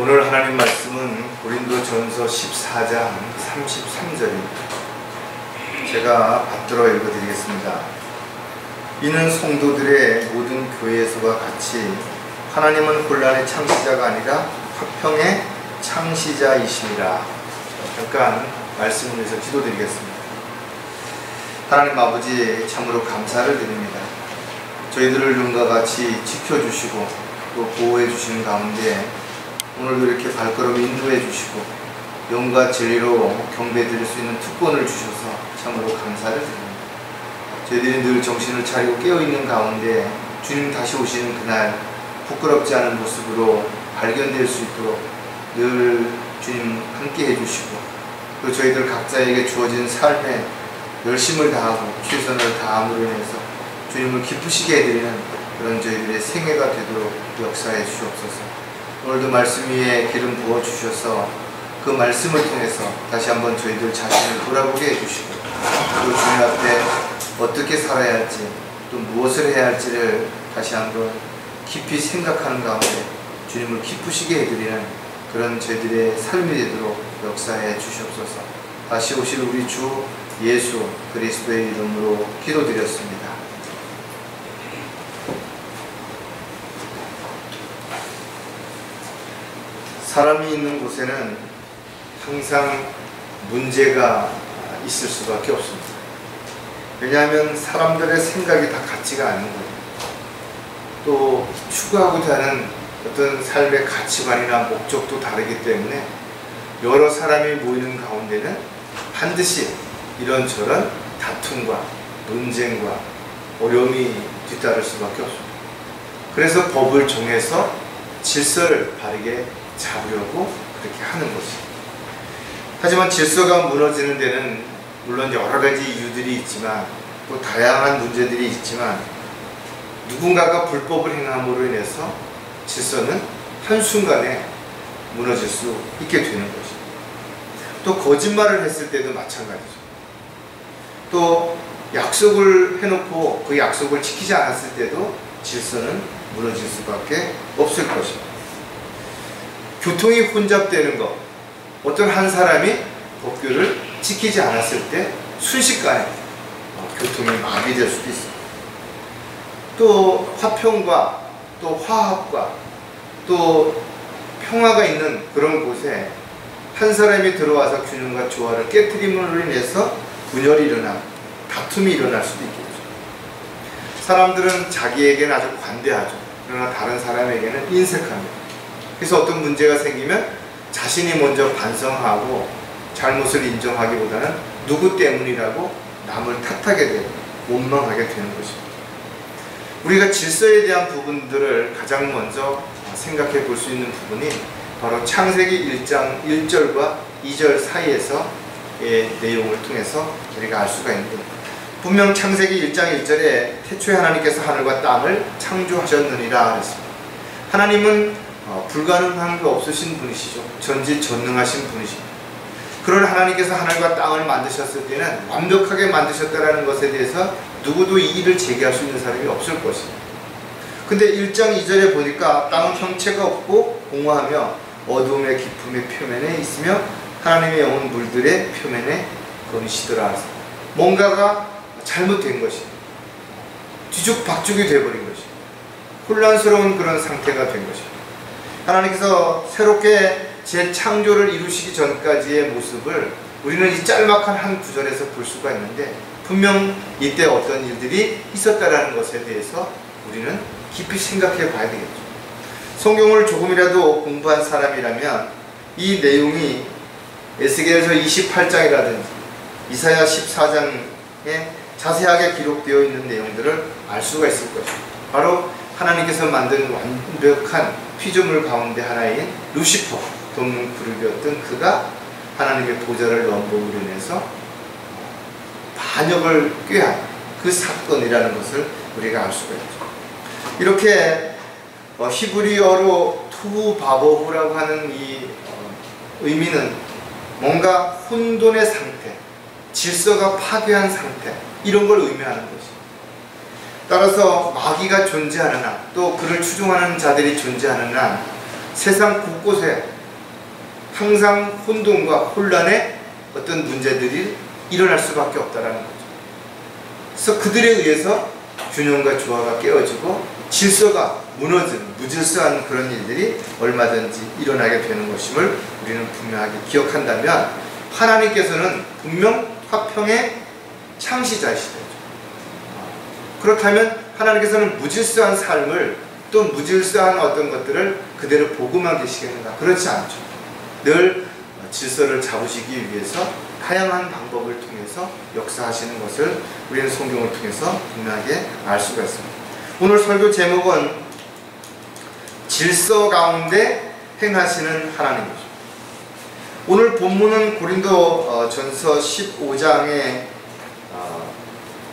오늘 하나님 말씀은 고린도전서 14장 33절입니다. 제가 받들어 읽어드리겠습니다. 이는 성도들의 모든 교회에서와 같이 하나님은 혼란의 창시자가 아니라 화평의 창시자이시니라. 잠깐 말씀을 위해서 기도드리겠습니다. 하나님 아버지, 참으로 감사를 드립니다. 저희들을 눈과 같이 지켜주시고 또 보호해 주시는 가운데 오늘도 이렇게 발걸음 인도해 주시고 영과 진리로 경배 드릴 수 있는 특권을 주셔서 참으로 감사를 드립니다. 저희들이 늘 정신을 차리고 깨어있는 가운데 주님 다시 오시는 그날 부끄럽지 않은 모습으로 발견될 수 있도록 늘 주님 함께 해주시고 또 저희들 각자에게 주어진 삶에 열심을 다하고 최선을 다함으로 인해서 주님을 기쁘시게 해드리는 그런 저희들의 생애가 되도록 역사해 주시옵소서. 오늘도 말씀 위에 기름 부어 주셔서 그 말씀을 통해서 다시 한번 저희들 자신을 돌아보게 해주시고 또 주님 앞에 어떻게 살아야 할지 또 무엇을 해야 할지를 다시 한번 깊이 생각하는 가운데 주님을 기쁘시게 해드리는 그런 저희들의 삶이 되도록 역사해 주시옵소서. 다시 오실 우리 주 예수 그리스도의 이름으로 기도드렸습니다. 사람이 있는 곳에는 항상 문제가 있을 수밖에 없습니다. 왜냐하면 사람들의 생각이 다 같지가 않은 거예요. 또 추구하고자 하는 어떤 삶의 가치관이나 목적도 다르기 때문에 여러 사람이 모이는 가운데는 반드시 이런저런 다툼과 논쟁과 어려움이 뒤따를 수밖에 없습니다. 그래서 법을 정해서 질서를 바르게 잡으려고 그렇게 하는 것입니다. 하지만 질서가 무너지는 데는 물론 여러 가지 이유들이 있지만 또 다양한 문제들이 있지만 누군가가 불법을 행함으로 인해서 질서는 한순간에 무너질 수 있게 되는 것입니다. 또 거짓말을 했을 때도 마찬가지죠. 또 약속을 해놓고 그 약속을 지키지 않았을 때도 질서는 무너질 수밖에 없을 것입니다. 교통이 혼잡되는 것, 어떤 한 사람이 법규를 지키지 않았을 때 순식간에 교통이 마비될 수도 있습니다. 또 화평과 또 화합과 또 평화가 있는 그런 곳에 한 사람이 들어와서 균형과 조화를 깨트림으로 인해서 분열이 일어나 다툼이 일어날 수도 있겠죠. 사람들은 자기에게는 아주 관대하죠. 그러나 다른 사람에게는 인색합니다. 그래서 어떤 문제가 생기면 자신이 먼저 반성하고 잘못을 인정하기보다는 누구 때문이라고 남을 탓하게 되고 원망하게 되는 것입니다. 우리가 질서에 대한 부분들을 가장 먼저 생각해 볼 수 있는 부분이 바로 창세기 1장 1절과 2절 사이에서의 내용을 통해서 우리가 알 수가 있는데, 분명 창세기 1장 1절에 태초에 하나님께서 하늘과 땅을 창조하셨느니라 했습니다. 하나님은 불가능한 게 없으신 분이시죠. 전지전능하신 분이십니다. 그런 하나님께서 하늘과 땅을 만드셨을 때는 완벽하게 만드셨다는 것에 대해서 누구도 이의를 제기할 수 있는 사람이 없을 것입니다. 근데 1장 2절에 보니까 땅은 형체가 없고 공허하며 어두움의 깊음의 표면에 있으며 하나님의 영은 물들의 표면에 거니시더라. 뭔가가 잘못된 것입니다. 뒤죽박죽이 되어버린 것입니다. 혼란스러운 그런 상태가 된 것입니다. 하나님께서 새롭게 재창조를 이루시기 전까지의 모습을 우리는 이 짤막한 한 구절에서 볼 수가 있는데, 분명 이때 어떤 일들이 있었다라는 것에 대해서 우리는 깊이 생각해 봐야 되겠죠. 성경을 조금이라도 공부한 사람이라면 이 내용이 에스겔서 28장이라든지 이사야 14장에 자세하게 기록되어 있는 내용들을 알 수가 있을 것입니다. 바로 하나님께서 만든 완벽한 피조물 가운데 하나인 루시퍼, 동문구름이었던 그가 하나님의 보좌를 넘봄으로 인해서 반역을 꾀한 그 사건이라는 것을 우리가 알 수가 있죠. 이렇게 히브리어로 투바보후라고 하는 이 의미는 뭔가 혼돈의 상태, 질서가 파괴한 상태, 이런 걸 의미하는 것입니다. 따라서 마귀가 존재하는 한, 또 그를 추종하는 자들이 존재하는 한 세상 곳곳에 항상 혼돈과 혼란의 어떤 문제들이 일어날 수밖에 없다는 거죠. 그래서 그들에 의해서 균형과 조화가 깨어지고 질서가 무너지는 무질서한 그런 일들이 얼마든지 일어나게 되는 것임을 우리는 분명하게 기억한다면, 하나님께서는 분명 화평의 창시자이시죠. 그렇다면 하나님께서는 무질서한 삶을, 또 무질서한 어떤 것들을 그대로 보고만 계시겠는가? 그렇지 않죠. 늘 질서를 잡으시기 위해서 다양한 방법을 통해서 역사하시는 것을 우리는 성경을 통해서 분명하게 알 수가 있습니다. 오늘 설교 제목은 질서 가운데 행하시는 하나님이죠. 오늘 본문은 고린도 전서 15장에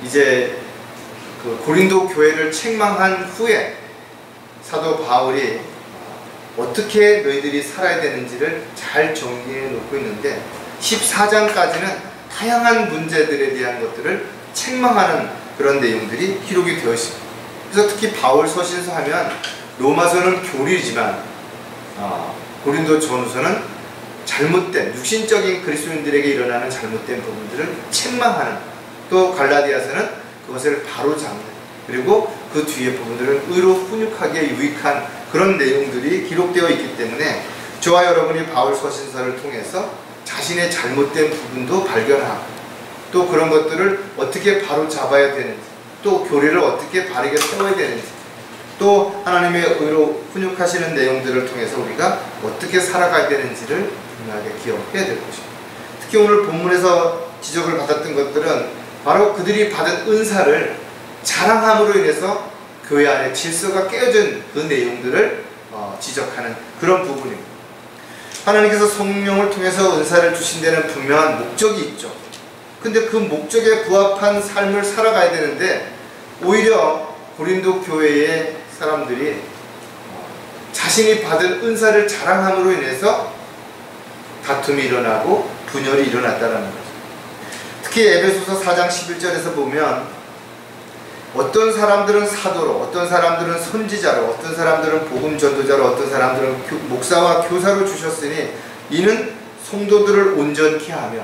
이제 그 고린도 교회를 책망한 후에 사도 바울이 어떻게 너희들이 살아야 되는지를 잘 정리해 놓고 있는데, 14장까지는 다양한 문제들에 대한 것들을 책망하는 그런 내용들이 기록이 되어 있습니다. 그래서 특히 바울 서신서 하면 로마서는 교리지만 고린도 전후서는 잘못된 육신적인 그리스도인들에게 일어나는 잘못된 부분들을 책망하는, 또 갈라디아서는 그것을 바로잡는, 그리고 그 뒤에 부분들은 의로 훈육하게 유익한 그런 내용들이 기록되어 있기 때문에 저와 여러분이 바울 서신서를 통해서 자신의 잘못된 부분도 발견하고, 또 그런 것들을 어떻게 바로잡아야 되는지, 또 교리를 어떻게 바르게 세워야 되는지, 또 하나님의 의로 훈육하시는 내용들을 통해서 우리가 어떻게 살아가야 되는지를 분명하게 기억해야 될 것입니다. 특히 오늘 본문에서 지적을 받았던 것들은 바로 그들이 받은 은사를 자랑함으로 인해서 교회 안에 질서가 깨어진 그 내용들을 지적하는 그런 부분입니다. 하나님께서 성령을 통해서 은사를 주신 데는 분명한 목적이 있죠. 근데 그 목적에 부합한 삶을 살아가야 되는데, 오히려 고린도 교회의 사람들이 자신이 받은 은사를 자랑함으로 인해서 다툼이 일어나고 분열이 일어났다는 거죠. 특히 에베소서 4장 11절에서 보면 어떤 사람들은 사도로, 어떤 사람들은 선지자로, 어떤 사람들은 복음 전도자로, 어떤 사람들은 목사와 교사로 주셨으니 이는 성도들을 온전케 하며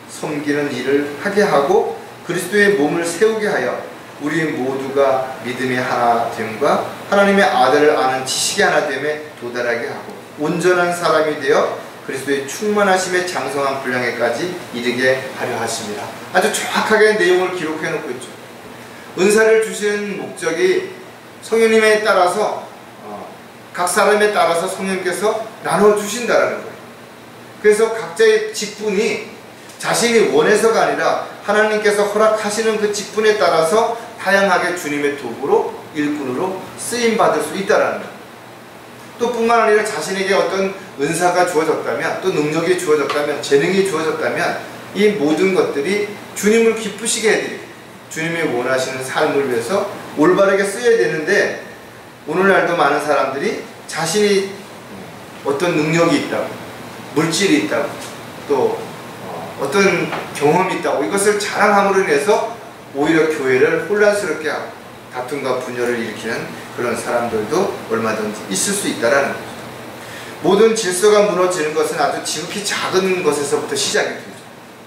섬기는 일을 하게 하고 그리스도의 몸을 세우게 하여 우리 모두가 믿음의 하나됨과 하나님의 아들을 아는 지식의 하나됨에 도달하게 하고 온전한 사람이 되어 그리스도의 충만하심의 장성한 분량에까지 이르게 하려 하심이라. 아주 정확하게 내용을 기록해 놓고 있죠. 은사를 주신 목적이 성령님에 따라서 각 사람에 따라서 성령께서 나눠주신다라는 거예요. 그래서 각자의 직분이 자신이 원해서가 아니라 하나님께서 허락하시는 그 직분에 따라서 다양하게 주님의 도구로, 일꾼으로 쓰임받을 수 있다라는 거예요. 또 뿐만 아니라 자신에게 어떤 은사가 주어졌다면, 또 능력이 주어졌다면, 재능이 주어졌다면 이 모든 것들이 주님을 기쁘시게 해드리고 주님이 원하시는 삶을 위해서 올바르게 써야 되는데, 오늘날도 많은 사람들이 자신이 어떤 능력이 있다고, 물질이 있다고, 또 어떤 경험이 있다고 이것을 자랑함으로 인해서 오히려 교회를 혼란스럽게 하고 다툼과 분열을 일으키는 그런 사람들도 얼마든지 있을 수 있다는 거죠. 모든 질서가 무너지는 것은 아주 지극히 작은 것에서부터 시작이 되죠.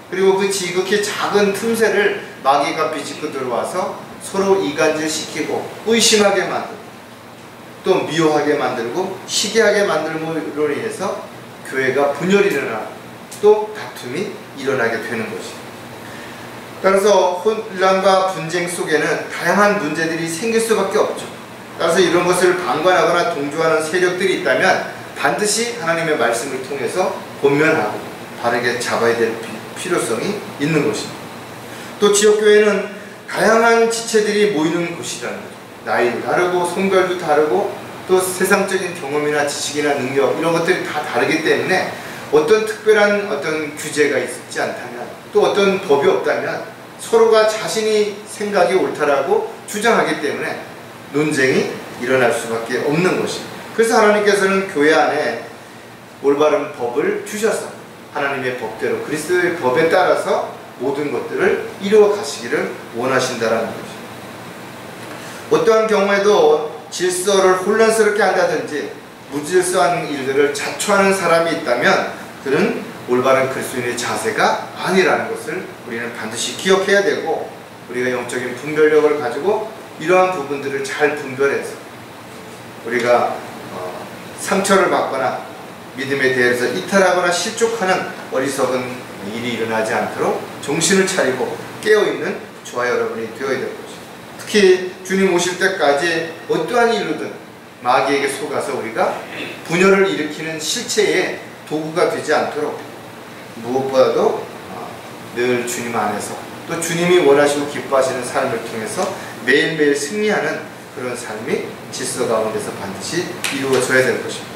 그리고 그 지극히 작은 틈새를 마귀가 비집고 들어와서 서로 이간질시키고 의심하게 만들고 또 미워하게 만들고 시기하게 만들므로 인해서 교회가 분열이 일어나고 또 다툼이 일어나게 되는 것이죠. 따라서 혼란과 분쟁 속에는 다양한 문제들이 생길 수밖에 없죠. 따라서 이런 것을 방관하거나 동조하는 세력들이 있다면 반드시 하나님의 말씀을 통해서 권면하고 바르게 잡아야 될 필요성이 있는 것입니다. 또 지역교회는 다양한 지체들이 모이는 곳이라는 거죠. 나이도 다르고 성별도 다르고 또 세상적인 경험이나 지식이나 능력 이런 것들이 다 다르기 때문에 어떤 특별한 어떤 규제가 있지 않다면, 또 어떤 법이 없다면 서로가 자신이 생각이 옳다라고 주장하기 때문에 논쟁이 일어날 수밖에 없는 것입니다. 그래서 하나님께서는 교회 안에 올바른 법을 주셔서 하나님의 법대로 그리스도의 법에 따라서 모든 것들을 이루어 가시기를 원하신다라는 것입니다. 어떠한 경우에도 질서를 혼란스럽게 한다든지 무질서한 일들을 자초하는 사람이 있다면 그는 올바른 그리스도인의 자세가 아니라는 것을 우리는 반드시 기억해야 되고, 우리가 영적인 분별력을 가지고 이러한 부분들을 잘 분별해서 우리가 상처를 받거나 믿음에 대해서 이탈하거나 실족하는 어리석은 일이 일어나지 않도록 정신을 차리고 깨어있는 저와 여러분이 되어야 될 것입니다. 특히 주님 오실 때까지 어떠한 일로든 마귀에게 속아서 우리가 분열을 일으키는 실체의 도구가 되지 않도록 무엇보다도 늘 주님 안에서 또 주님이 원하시고 기뻐하시는 삶을 통해서 매일매일 승리하는 그런 삶이 질서 가운데서 반드시 이루어져야 될 것입니다.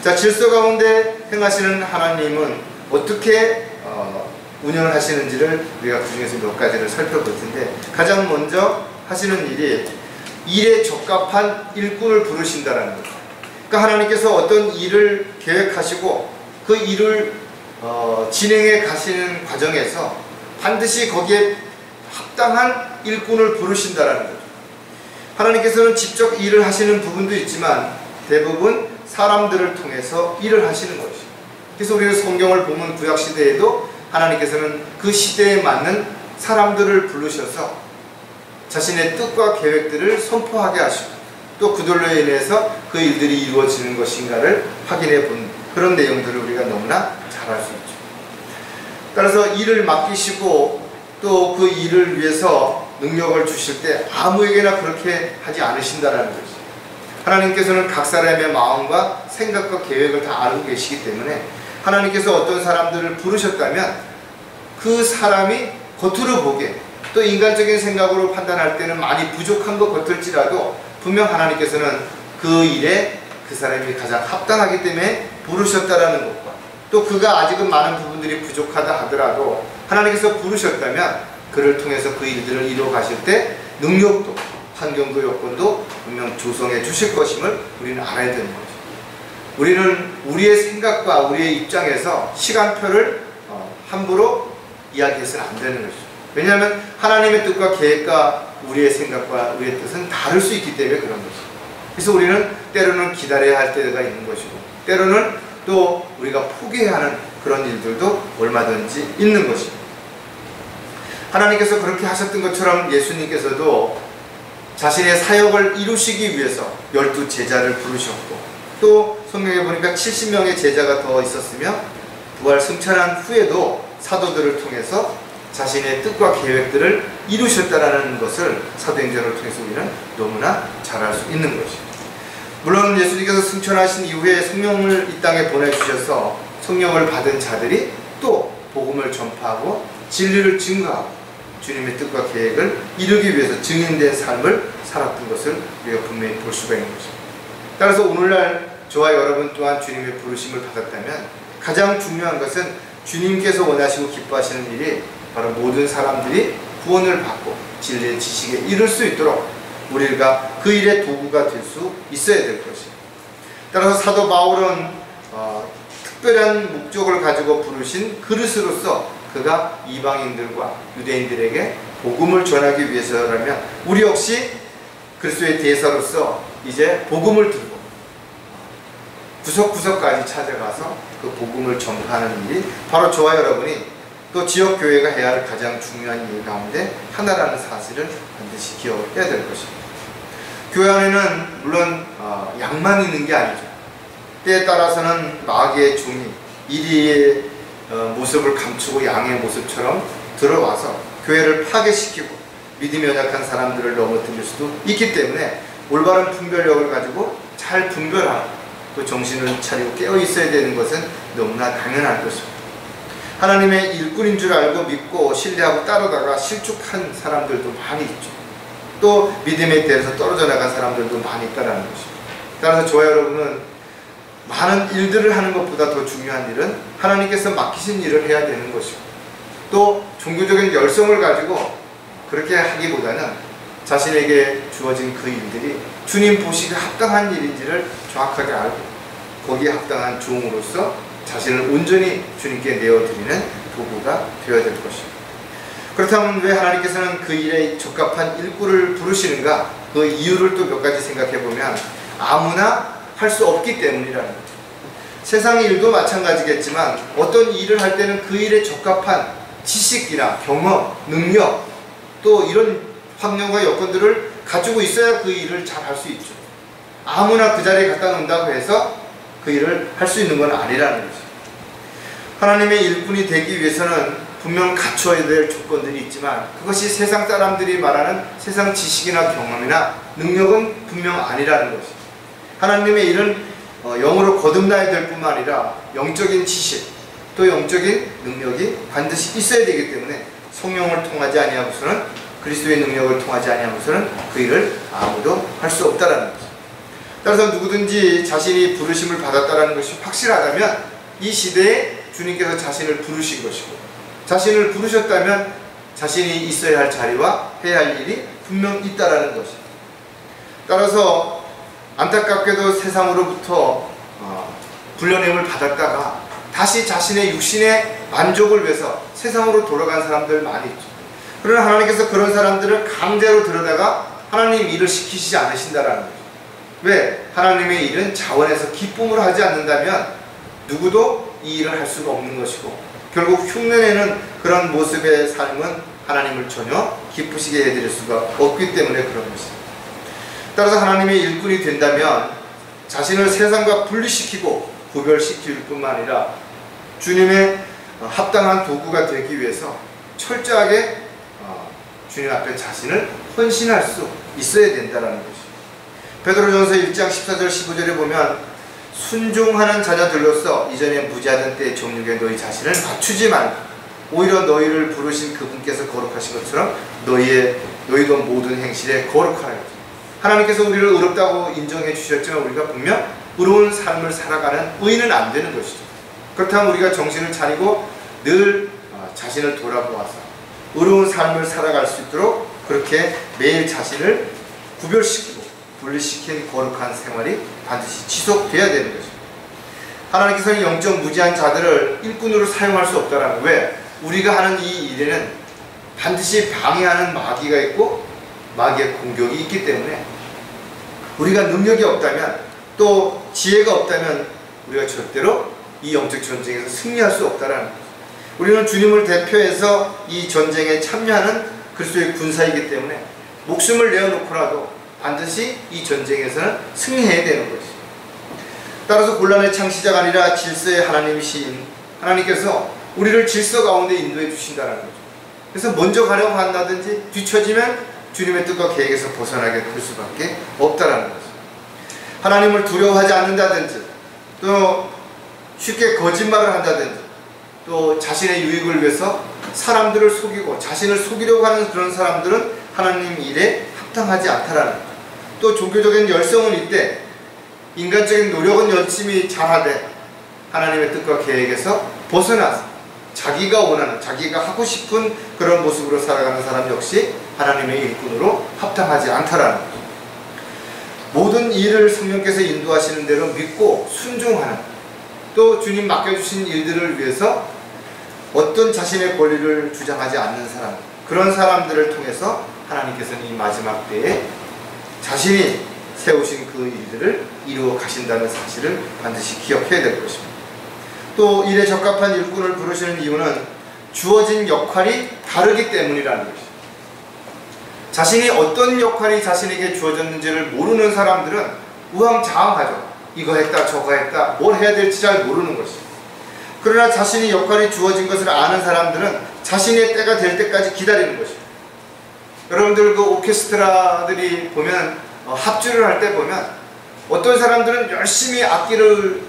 자, 질서 가운데 행하시는 하나님은 어떻게 운영을 하시는지를 우리가 그 중에서 몇 가지를 살펴볼 텐데, 가장 먼저 하시는 일이 일에 적합한 일꾼을 부르신다는 것. 그러니까 하나님께서 어떤 일을 계획하시고 그 일을 진행해 가시는 과정에서 반드시 거기에 합당한 일꾼을 부르신다는 거죠. 하나님께서는 직접 일을 하시는 부분도 있지만 대부분 사람들을 통해서 일을 하시는 것이죠. 그래서 우리가 성경을 보면 구약시대에도 하나님께서는 그 시대에 맞는 사람들을 부르셔서 자신의 뜻과 계획들을 선포하게 하시고 또 그들로 인해서 그 일들이 이루어지는 것인가를 확인해 본 그런 내용들을 우리가 너무나 잘 알 수 있죠. 따라서 일을 맡기시고 또 그 일을 위해서 능력을 주실 때 아무에게나 그렇게 하지 않으신다는 거죠. 하나님께서는 각 사람의 마음과 생각과 계획을 다 알고 계시기 때문에 하나님께서 어떤 사람들을 부르셨다면 그 사람이 겉으로 보기에 또 인간적인 생각으로 판단할 때는 많이 부족한 것 같을지라도 분명 하나님께서는 그 일에 그 사람이 가장 합당하기 때문에 부르셨다라는 것과 또 그가 아직은 많은 부분들이 부족하다 하더라도 하나님께서 부르셨다면 그를 통해서 그 일들을 이루어 가실 때 능력도 환경도 여건도 분명 조성해 주실 것임을 우리는 알아야 되는 거죠. 우리는 우리의 생각과 우리의 입장에서 시간표를 함부로 이야기해서는 안 되는 것이죠. 왜냐하면 하나님의 뜻과 계획과 우리의 생각과 우리의 뜻은 다를 수 있기 때문에 그런 것이죠. 그래서 우리는 때로는 기다려야 할 때가 있는 것이고 때로는 또 우리가 포기해야 하는 그런 일들도 얼마든지 있는 것입니다. 하나님께서 그렇게 하셨던 것처럼 예수님께서도 자신의 사역을 이루시기 위해서 12 제자를 부르셨고 또 성경에 보니까 70명의 제자가 더 있었으며 부활 승천한 후에도 사도들을 통해서 자신의 뜻과 계획들을 이루셨다라는 것을 사도행전을 통해서 우리는 너무나 잘 알 수 있는 것입니다. 물론 예수님께서 승천하신 이후에 성령을 이 땅에 보내주셔서 성령을 받은 자들이 또 복음을 전파하고 진리를 증거하고 주님의 뜻과 계획을 이루기 위해서 증인된 삶을 살았던 것을 우리가 분명히 볼 수가 있는 것입니다. 따라서 오늘날 저와 여러분 또한 주님의 부르심을 받았다면 가장 중요한 것은 주님께서 원하시고 기뻐하시는 일이 바로 모든 사람들이 구원을 받고 진리의 지식에 이를 수 있도록 우리가 그 일의 도구가 될 수 있어야 될 것입니다. 따라서 사도 바울은 특별한 목적을 가지고 부르신 그릇으로서 그가 이방인들과 유대인들에게 복음을 전하기 위해서라면 우리 역시 그리스도의 대사로서 이제 복음을 들고 구석구석까지 찾아가서 그 복음을 전파하는 일이 바로 저와 여러분이 또 지역교회가 해야 할 가장 중요한 일 가운데 하나라는 사실을 반드시 기억을 해야 될 것입니다. 교회 안에는 물론 양만 있는 게 아니죠. 때에 따라서는 마귀의 종이 이리의 모습을 감추고 양의 모습처럼 들어와서 교회를 파괴시키고 믿음이 연약한 사람들을 넘어뜨릴 수도 있기 때문에 올바른 분별력을 가지고 잘 분별하고 또 정신을 차리고 깨어 있어야 되는 것은 너무나 당연한 것입니다. 하나님의 일꾼인 줄 알고 믿고 신뢰하고 따르다가 실족한 사람들도 많이 있죠. 또 믿음에 대해서 떨어져 나간 사람들도 많이 있다는 것입니다. 따라서 저와 여러분은 많은 일들을 하는 것보다 더 중요한 일은 하나님께서 맡기신 일을 해야 되는 것이고 또 종교적인 열성을 가지고 그렇게 하기보다는 자신에게 주어진 그 일들이 주님 보시기에 합당한 일인지를 정확하게 알고 거기에 합당한 종으로서 자신을 온전히 주님께 내어드리는 도구가 되어야 될 것입니다. 그렇다면 왜 하나님께서는 그 일에 적합한 일꾼을 부르시는가? 그 이유를 또 몇 가지 생각해 보면 아무나 할 수 없기 때문이라는 거죠. 세상 일도 마찬가지겠지만 어떤 일을 할 때는 그 일에 적합한 지식이나 경험, 능력, 또 이런 환경과 여건들을 가지고 있어야 그 일을 잘 할 수 있죠. 아무나 그 자리에 갖다 놓는다고 해서 그 일을 할 수 있는 건 아니라는 거죠. 하나님의 일꾼이 되기 위해서는 분명 갖춰야 될 조건들이 있지만 그것이 세상 사람들이 말하는 세상 지식이나 경험이나 능력은 분명 아니라는 것이죠. 하나님의 일은 영으로 거듭나야 될 뿐만 아니라 영적인 지식 또 영적인 능력이 반드시 있어야 되기 때문에 성령을 통하지 아니하고서는 그리스도의 능력을 통하지 아니하고서는 그 일을 아무도 할 수 없다라는 거죠. 따라서 누구든지 자신이 부르심을 받았다라는 것이 확실하다면 이 시대에 주님께서 자신을 부르신 것이고 자신을 부르셨다면 자신이 있어야 할 자리와 해야 할 일이 분명 있다라는 것입니다. 따라서 안타깝게도 세상으로부터 불러냄을 받았다가 다시 자신의 육신의 만족을 위해서 세상으로 돌아간 사람들 많이 있죠. 그러나 하나님께서 그런 사람들을 강제로 들여다가 하나님 일을 시키시지 않으신다라는 거죠. 왜? 하나님의 일은 자원에서 기쁨으로 하지 않는다면 누구도 이 일을 할 수가 없는 것이고 결국 흉내내는 그런 모습의 삶은 하나님을 전혀 기쁘시게 해드릴 수가 없기 때문에 그런 것입니다. 따라서 하나님의 일꾼이 된다면 자신을 세상과 분리시키고 구별시킬 뿐만 아니라 주님의 합당한 도구가 되기 위해서 철저하게 주님 앞에 자신을 헌신할 수 있어야 된다는 것입니다. 베드로전서 1장 14절 15절에 보면 순종하는 자녀들로서 이전에 무지하던 때의 정욕에 너희 자신을 맞추지 말고 오히려 너희를 부르신 그분께서 거룩하신 것처럼 너희도 모든 행실에 거룩하라. 하나님께서 우리를 의롭다고 인정해 주셨지만 우리가 분명 의로운 삶을 살아가는 의인은 안 되는 것이죠. 그렇다면 우리가 정신을 차리고 늘 자신을 돌아보아서 의로운 삶을 살아갈 수 있도록 그렇게 매일 자신을 구별시키고 분리시킨 거룩한 생활이 반드시 지속돼야 되는 것입니다. 하나님께서는 영적 무지한 자들을 일꾼으로 사용할 수 없다라는 왜? 우리가 하는 이 일에는 반드시 방해하는 마귀가 있고 마귀의 공격이 있기 때문에 우리가 능력이 없다면 또 지혜가 없다면 우리가 절대로 이 영적 전쟁에서 승리할 수 없다라는 거죠. 우리는 주님을 대표해서 이 전쟁에 참여하는 그리스도의 군사이기 때문에 목숨을 내어놓고라도 반드시 이 전쟁에서는 승리해야 되는 것이죠. 따라서 곤란의 창시자가 아니라 질서의 하나님이신 하나님께서 우리를 질서 가운데 인도해 주신다는 거죠. 그래서 먼저 가려고 한다든지 뒤처지면 주님의 뜻과 계획에서 벗어나게 될 수밖에 없다는 거죠. 하나님을 두려워하지 않는다든지 또 쉽게 거짓말을 한다든지 또 자신의 유익을 위해서 사람들을 속이고 자신을 속이려고 하는 그런 사람들은 하나님 일에 합당하지 않다라는 거죠. 또 종교적인 열성은 있대 인간적인 노력은 열심히 잘하되 하나님의 뜻과 계획에서 벗어나서 자기가 원하는 자기가 하고 싶은 그런 모습으로 살아가는 사람 역시 하나님의 일꾼으로 합당하지 않다라는 거죠. 모든 일을 성령께서 인도하시는 대로 믿고 순종하는 또 주님 맡겨주신 일들을 위해서 어떤 자신의 권리를 주장하지 않는 사람 그런 사람들을 통해서 하나님께서는 이 마지막 때에 자신이 세우신 그 일들을 이루어 가신다는 사실을 반드시 기억해야 될 것입니다. 또 일에 적합한 일꾼을 부르시는 이유는 주어진 역할이 다르기 때문이라는 것입니다. 자신이 어떤 역할이 자신에게 주어졌는지를 모르는 사람들은 우왕좌왕하죠. 이거 했다 저거 했다 뭘 해야 될지 잘 모르는 것입니다. 그러나 자신이 역할이 주어진 것을 아는 사람들은 자신의 때가 될 때까지 기다리는 것입니다. 여러분들 그 오케스트라들이 보면 합주를 할 때 보면 어떤 사람들은 열심히 악기를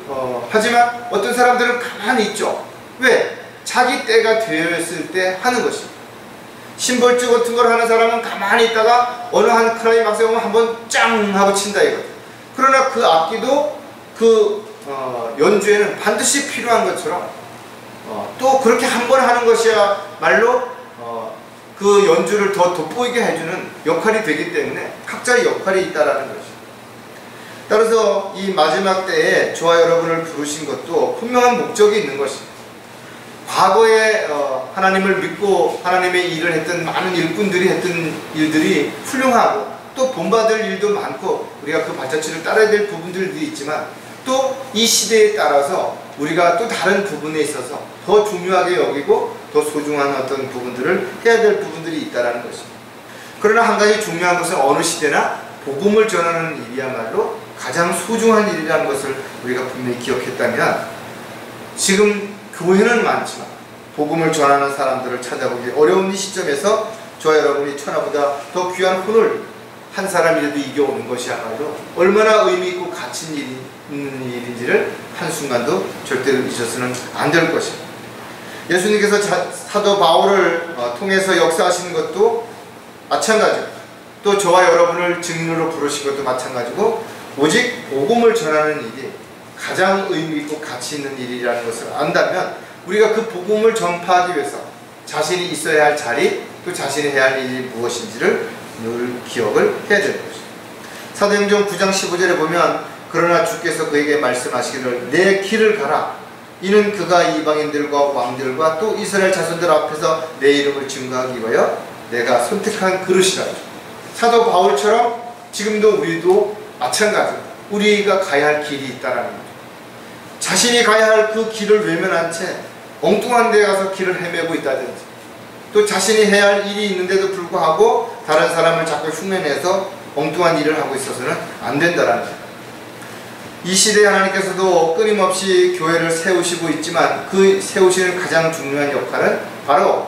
하지만 어떤 사람들은 가만히 있죠. 왜? 자기 때가 되었을 때 하는 것입니다. 심벌주 같은 걸 하는 사람은 가만히 있다가 어느 한 클라이막스에 오면 한번 짱 하고 친다 이거죠. 그러나 그 악기도 그 연주에는 반드시 필요한 것처럼 또 그렇게 한 번 하는 것이야말로 그 연주를 더 돋보이게 해주는 역할이 되기 때문에 각자의 역할이 있다라는 것이죠. 따라서 이 마지막 때에 저와 여러분을 부르신 것도 분명한 목적이 있는 것입니다. 과거에 하나님을 믿고 하나님의 일을 했던 많은 일꾼들이 했던 일들이 훌륭하고 또 본받을 일도 많고 우리가 그 발자취를 따라야 될 부분들도 있지만 또 이 시대에 따라서 우리가 또 다른 부분에 있어서 더 중요하게 여기고 더 소중한 어떤 부분들을 해야 될 부분들이 있다는 것입니다. 그러나 한 가지 중요한 것은 어느 시대나 복음을 전하는 일이야말로 가장 소중한 일이라는 것을 우리가 분명히 기억했다면 지금 교회는 많지만 복음을 전하는 사람들을 찾아보기 어려운 이 시점에서 저와 여러분이 천하보다 더 귀한 혼을 한 사람이라도 이겨오는 것이야말로 얼마나 의미 있고 가치 있는 일인지를 한순간도 절대로 잊어서는 안 될 것입니다. 예수님께서 사도 바울을 통해서 역사하시는 것도 마찬가지고 또 저와 여러분을 증인으로 부르신 것도 마찬가지고 오직 복음을 전하는 일이 가장 의미 있고 가치 있는 일이라는 것을 안다면 우리가 그 복음을 전파하기 위해서 자신이 있어야 할 자리 또 자신이 해야 할 일이 무엇인지를 늘 기억을 해야 되는 것입니다. 사도행전 9장 15절에 보면 그러나 주께서 그에게 말씀하시기를 내 길을 가라 이는 그가 이방인들과 왕들과 또 이스라엘 자손들 앞에서 내 이름을 증거하기 위하여 내가 선택한 그릇이라. 사도 바울처럼 지금도 우리도 마찬가지로 우리가 가야 할 길이 있다라는 거죠. 자신이 가야 할 그 길을 외면한 채 엉뚱한 데 가서 길을 헤매고 있다든지 또 자신이 해야 할 일이 있는데도 불구하고 다른 사람을 자꾸 흉내내서 엉뚱한 일을 하고 있어서는 안 된다라는 거예요. 이 시대에 하나님께서도 끊임없이 교회를 세우시고 있지만 그 세우시는 가장 중요한 역할은 바로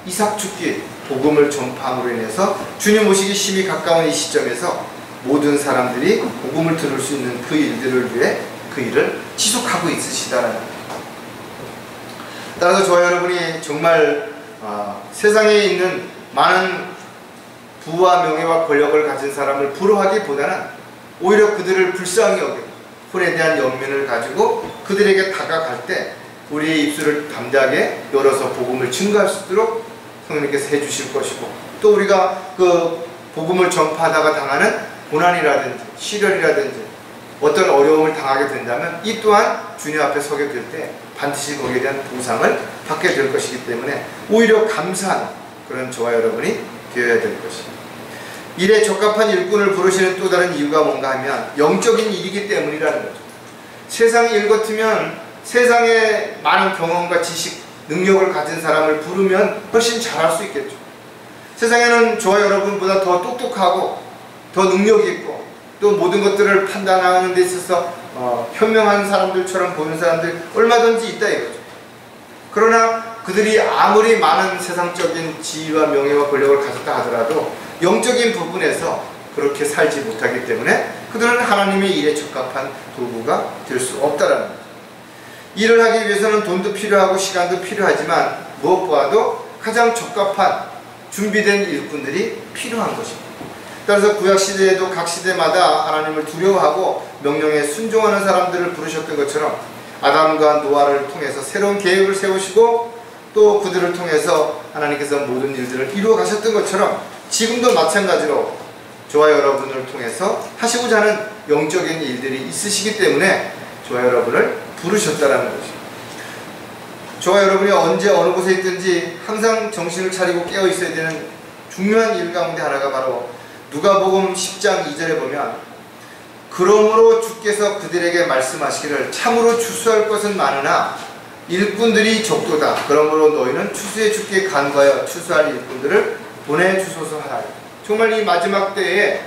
이삭 죽기 복음을 전파함으로 인해서 주님 오시기 심히 가까운 이 시점에서 모든 사람들이 복음을 들을 수 있는 그 일들을 위해 그 일을 지속하고 있으시다라는 거예요. 따라서 저와 여러분이 정말 세상에 있는 많은 부와 명예와 권력을 가진 사람을 부러워하기보다는 오히려 그들을 불쌍히 여기고 혼에 대한 연민을 가지고 그들에게 다가갈 때 우리의 입술을 담대하게 열어서 복음을 증거할 수 있도록 성령님께서 해주실 것이고 또 우리가 그 복음을 전파하다가 당하는 고난이라든지 시련이라든지 어떤 어려움을 당하게 된다면 이 또한 주님 앞에 서게 될 때 반드시 거기에 대한 보상을 받게 될 것이기 때문에 오히려 감사하는 그런 저와 여러분이 되어야 될 것입니다. 일에 적합한 일꾼을 부르시는 또 다른 이유가 뭔가 하면 영적인 일이기 때문이라는 거죠. 세상 일 같으면 세상에 많은 경험과 지식, 능력을 가진 사람을 부르면 훨씬 잘할 수 있겠죠. 세상에는 저와 여러분보다 더 똑똑하고 더 능력이 있고 또 모든 것들을 판단하는 데 있어서 현명한 사람들처럼 보이는 사람들이 얼마든지 있다 이거죠. 그러나 그들이 아무리 많은 세상적인 지위와 명예와 권력을 가졌다 하더라도 영적인 부분에서 그렇게 살지 못하기 때문에 그들은 하나님의 일에 적합한 도구가 될 수 없다라는 거죠. 일을 하기 위해서는 돈도 필요하고 시간도 필요하지만 무엇보다도 가장 적합한 준비된 일꾼들이 필요한 것입니다. 따라서 구약시대에도 각 시대마다 하나님을 두려워하고 명령에 순종하는 사람들을 부르셨던 것처럼 아담과 노아를 통해서 새로운 계획을 세우시고 또 그들을 통해서 하나님께서 모든 일들을 이루어 가셨던 것처럼 지금도 마찬가지로 저와 여러분을 통해서 하시고자 하는 영적인 일들이 있으시기 때문에 저와 여러분을 부르셨다라는 것입니다. 저와 여러분이 언제 어느 곳에 있든지 항상 정신을 차리고 깨어 있어야 되는 중요한 일 가운데 하나가 바로 누가복음 10장 2절에 보면 그러므로 주께서 그들에게 말씀하시기를 참으로 추수할 것은 많으나 일꾼들이 적도다. 그러므로 너희는 추수해 주께 간구하여 추수할 일꾼들을 보내주소서 하라. 정말 이 마지막 때에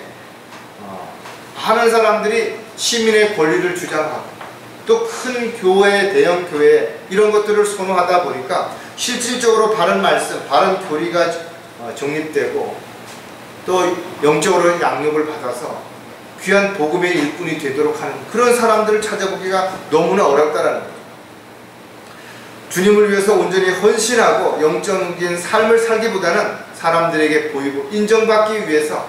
많은 사람들이 시민의 권리를 주장하고 또 큰 교회, 대형 교회 이런 것들을 선호하다 보니까 실질적으로 바른 말씀, 바른 교리가 정립되고 또 영적으로 양육을 받아서 귀한 복음의 일꾼이 되도록 하는 그런 사람들을 찾아보기가 너무나 어렵다라는 거예요. 주님을 위해서 온전히 헌신하고 영적인 삶을 살기보다는 사람들에게 보이고 인정받기 위해서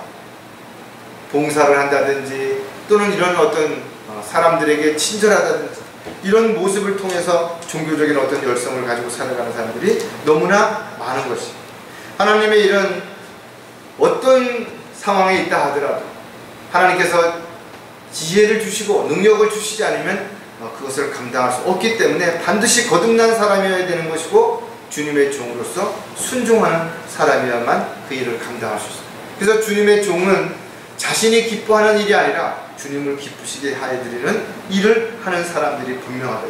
봉사를 한다든지 또는 이런 어떤 사람들에게 친절하다든지 이런 모습을 통해서 종교적인 어떤 열성을 가지고 살아가는 사람들이 너무나 많은 것입니다. 하나님의 이런 어떤 상황에 있다 하더라도 하나님께서 지혜를 주시고 능력을 주시지 않으면 그것을 감당할 수 없기 때문에 반드시 거듭난 사람이어야 되는 것이고 주님의 종으로서 순종하는 사람이야만 그 일을 감당할 수 있습니다. 그래서 주님의 종은 자신이 기뻐하는 일이 아니라 주님을 기쁘시게 하여드리는 일을 하는 사람들이 분명하다.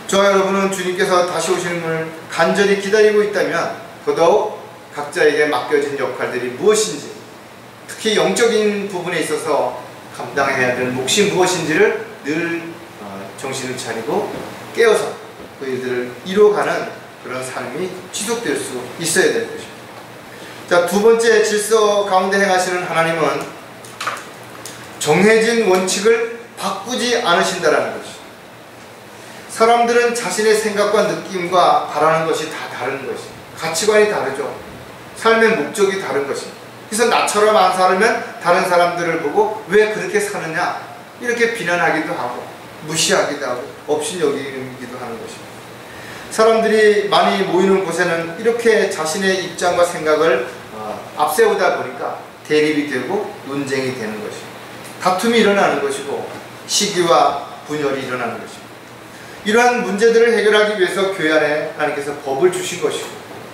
저와 여러분은 주님께서 다시 오시는 분을 간절히 기다리고 있다면 더더욱 각자에게 맡겨진 역할들이 무엇인지, 특히 영적인 부분에 있어서 감당해야 될 몫이 무엇인지를 늘 정신을 차리고 깨어서 그 일들을 이뤄가는 그런 삶이 지속될 수 있어야 될 것입니다. 자, 두 번째 질서 가운데 행하시는 하나님은 정해진 원칙을 바꾸지 않으신다라는 것이죠. 사람들은 자신의 생각과 느낌과 바라는 것이 다 다른 것이죠. 가치관이 다르죠. 삶의 목적이 다른 것입니다. 그래서 나처럼 안 살면 다른 사람들을 보고 왜 그렇게 사느냐 이렇게 비난하기도 하고 무시하기도 하고 업신여기기도 하는 것입니다. 사람들이 많이 모이는 곳에는 이렇게 자신의 입장과 생각을 앞세우다 보니까 대립이 되고 논쟁이 되는 것입니다. 다툼이 일어나는 것이고 시기와 분열이 일어나는 것입니다. 이러한 문제들을 해결하기 위해서 교회 안에 하나님께서 법을 주신 것이고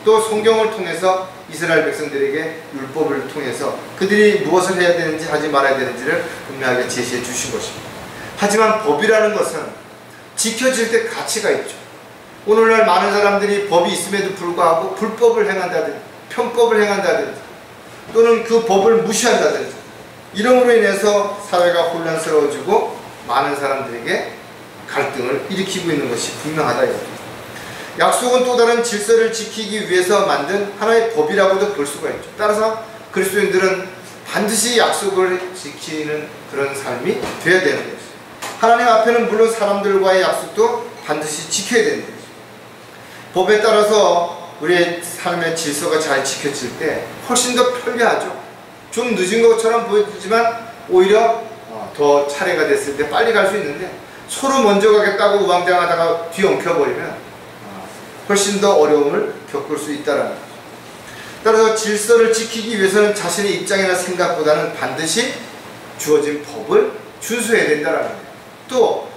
또 성경을 통해서 이스라엘 백성들에게 율법을 통해서 그들이 무엇을 해야 되는지 하지 말아야 되는지를 분명하게 제시해 주신 것입니다. 하지만 법이라는 것은 지켜질 때 가치가 있죠. 오늘날 많은 사람들이 법이 있음에도 불구하고 불법을 행한다든지 편법을 행한다든지 또는 그 법을 무시한다든지 이름으로 인해서 사회가 혼란스러워지고 많은 사람들에게 갈등을 일으키고 있는 것이 분명하다. 약속은 또 다른 질서를 지키기 위해서 만든 하나의 법이라고도 볼 수가 있죠. 따라서 그리스도인들은 반드시 약속을 지키는 그런 삶이 되어야 되는 것이죠. 하나님 앞에는 물론 사람들과의 약속도 반드시 지켜야 되는 것이죠. 법에 따라서 우리의 삶의 질서가 잘 지켜질 때 훨씬 더 편리하죠. 좀 늦은 것처럼 보이지만 오히려 더 차례가 됐을 때 빨리 갈 수 있는데 서로 먼저 가겠다고 우왕좌왕하다가 뒤엉켜버리면 훨씬 더 어려움을 겪을 수 있다는 거죠. 따라서 질서를 지키기 위해서는 자신의 입장이나 생각보다는 반드시 주어진 법을 준수해야 된다는 거예요. 또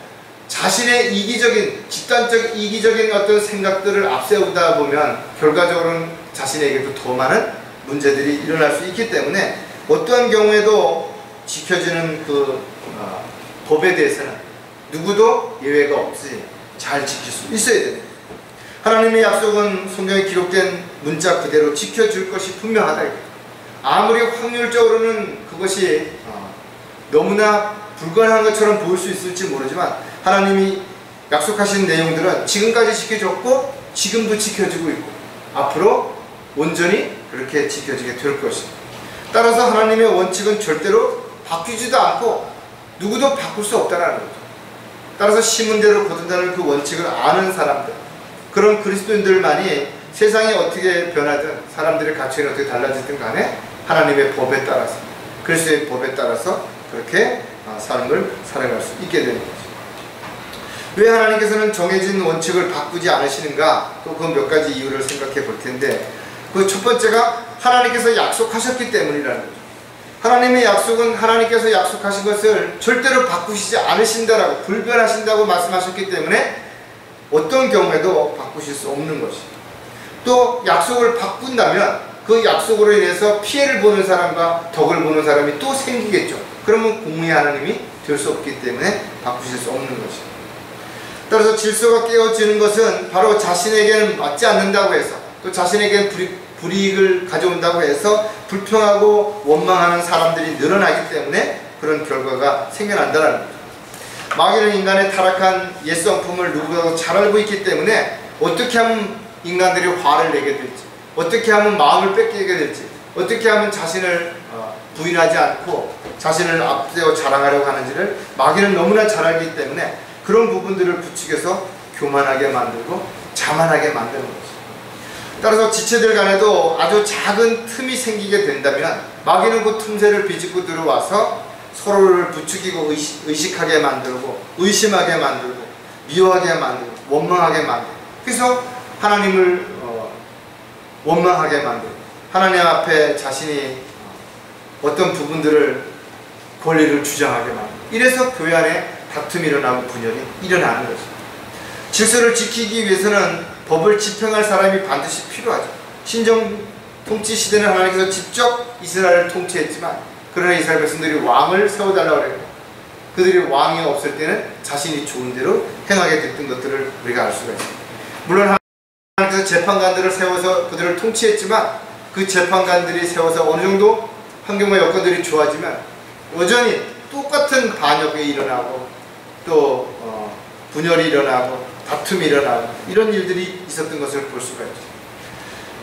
자신의 이기적인 집단적 이기적인 어떤 생각들을 앞세우다 보면 결과적으로는 자신에게도 더 많은 문제들이 일어날 수 있기 때문에 어떠한 경우에도 지켜지는 그 법에 대해서는 누구도 예외가 없이 잘 지킬 수 있어야 됩니다. 하나님의 약속은 성경에 기록된 문자 그대로 지켜줄 것이 분명하다. 아무리 확률적으로는 그것이 너무나 불가능한 것처럼 보일 수 있을지 모르지만 하나님이 약속하신 내용들은 지금까지 지켜줬고 지금도 지켜지고 있고 앞으로 온전히 그렇게 지켜지게 될 것입니다. 따라서 하나님의 원칙은 절대로 바뀌지도 않고 누구도 바꿀 수 없다는 거죠. 따라서 심은 대로 거둔다는 그 원칙을 아는 사람들, 그런 그리스도인들만이 세상이 어떻게 변하든 사람들의 가치는 어떻게 달라지든 간에 하나님의 법에 따라서 그리스도의 법에 따라서 그렇게 삶을 살아갈 수 있게 되는 거죠. 왜 하나님께서는 정해진 원칙을 바꾸지 않으시는가? 또 그 몇 가지 이유를 생각해 볼 텐데 그 첫 번째가 하나님께서 약속하셨기 때문이라는 거죠. 하나님의 약속은 하나님께서 약속하신 것을 절대로 바꾸시지 않으신다라고 불변하신다고 말씀하셨기 때문에 어떤 경우에도 바꾸실 수 없는 것입니다. 또 약속을 바꾼다면 그 약속으로 인해서 피해를 보는 사람과 덕을 보는 사람이 또 생기겠죠. 그러면 공의의 하나님이 될 수 없기 때문에 바꾸실 수 없는 것입니다. 따라서 질서가 깨어지는 것은 바로 자신에게는 맞지 않는다고 해서 또 자신에게는 불이익을 가져온다고 해서 불평하고 원망하는 사람들이 늘어나기 때문에 그런 결과가 생겨난다는 거죠. 마귀는 인간의 타락한 옛성품을 누구보다도 잘 알고 있기 때문에 어떻게 하면 인간들이 화를 내게 될지, 어떻게 하면 마음을 뺏기게 될지, 어떻게 하면 자신을 부인하지 않고 자신을 앞세워 자랑하려고 하는지를 마귀는 너무나 잘 알기 때문에 그런 부분들을 부추겨서 교만하게 만들고 자만하게 만드는 거죠. 따라서 지체들 간에도 아주 작은 틈이 생기게 된다면 마귀는 그 틈새를 비집고 들어와서 서로를 부추기고 의식하게 만들고 의심하게 만들고 미워하게 만들고 원망하게 만들고 그래서 하나님을 원망하게 만들고 하나님 앞에 자신이 어떤 부분들을 권리를 주장하게 만들고 이래서 교회 안에 다툼이 일어나고 분열이 일어나는 것입니다. 질서를 지키기 위해서는 법을 집행할 사람이 반드시 필요하죠. 신정 통치 시대는 하나님께서 직접 이스라엘을 통치했지만 그러나 이스라엘 백성들이 왕을 세워달라고 그래요. 그들이 왕이 없을 때는 자신이 좋은 대로 행하게 됐던 것들을 우리가 알 수가 있습니다. 물론 하나님께서 재판관들을 세워서 그들을 통치했지만 그 재판관들이 세워서 어느 정도 환경과 여건들이 좋아지면 여전히 똑같은 반역이 일어나고 또 분열이 일어나고 다툼이 일어나고 이런 일들이 있었던 것을 볼 수가 있죠.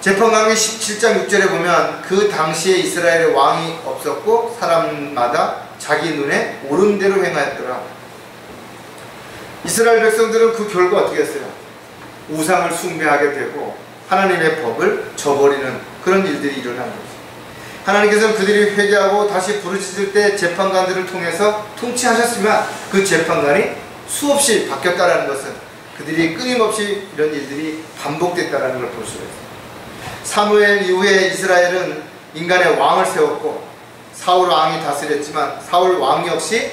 재판관기 17장 6절에 보면 그 당시에 이스라엘에 왕이 없었고 사람마다 자기 눈에 옳은 대로 행하였더라. 이스라엘 백성들은 그 결과 어떻게 했어요? 우상을 숭배하게 되고 하나님의 법을 저버리는 그런 일들이 일어난 거죠. 하나님께서는 그들이 회개하고 다시 부르짖을 때 재판관들을 통해서 통치하셨지만 그 재판관이 수없이 바뀌었다는 것은 그들이 끊임없이 이런 일들이 반복됐다는 걸 볼 수가 있습니다. 사무엘 이후에 이스라엘은 인간의 왕을 세웠고 사울 왕이 다스렸지만 사울 왕 역시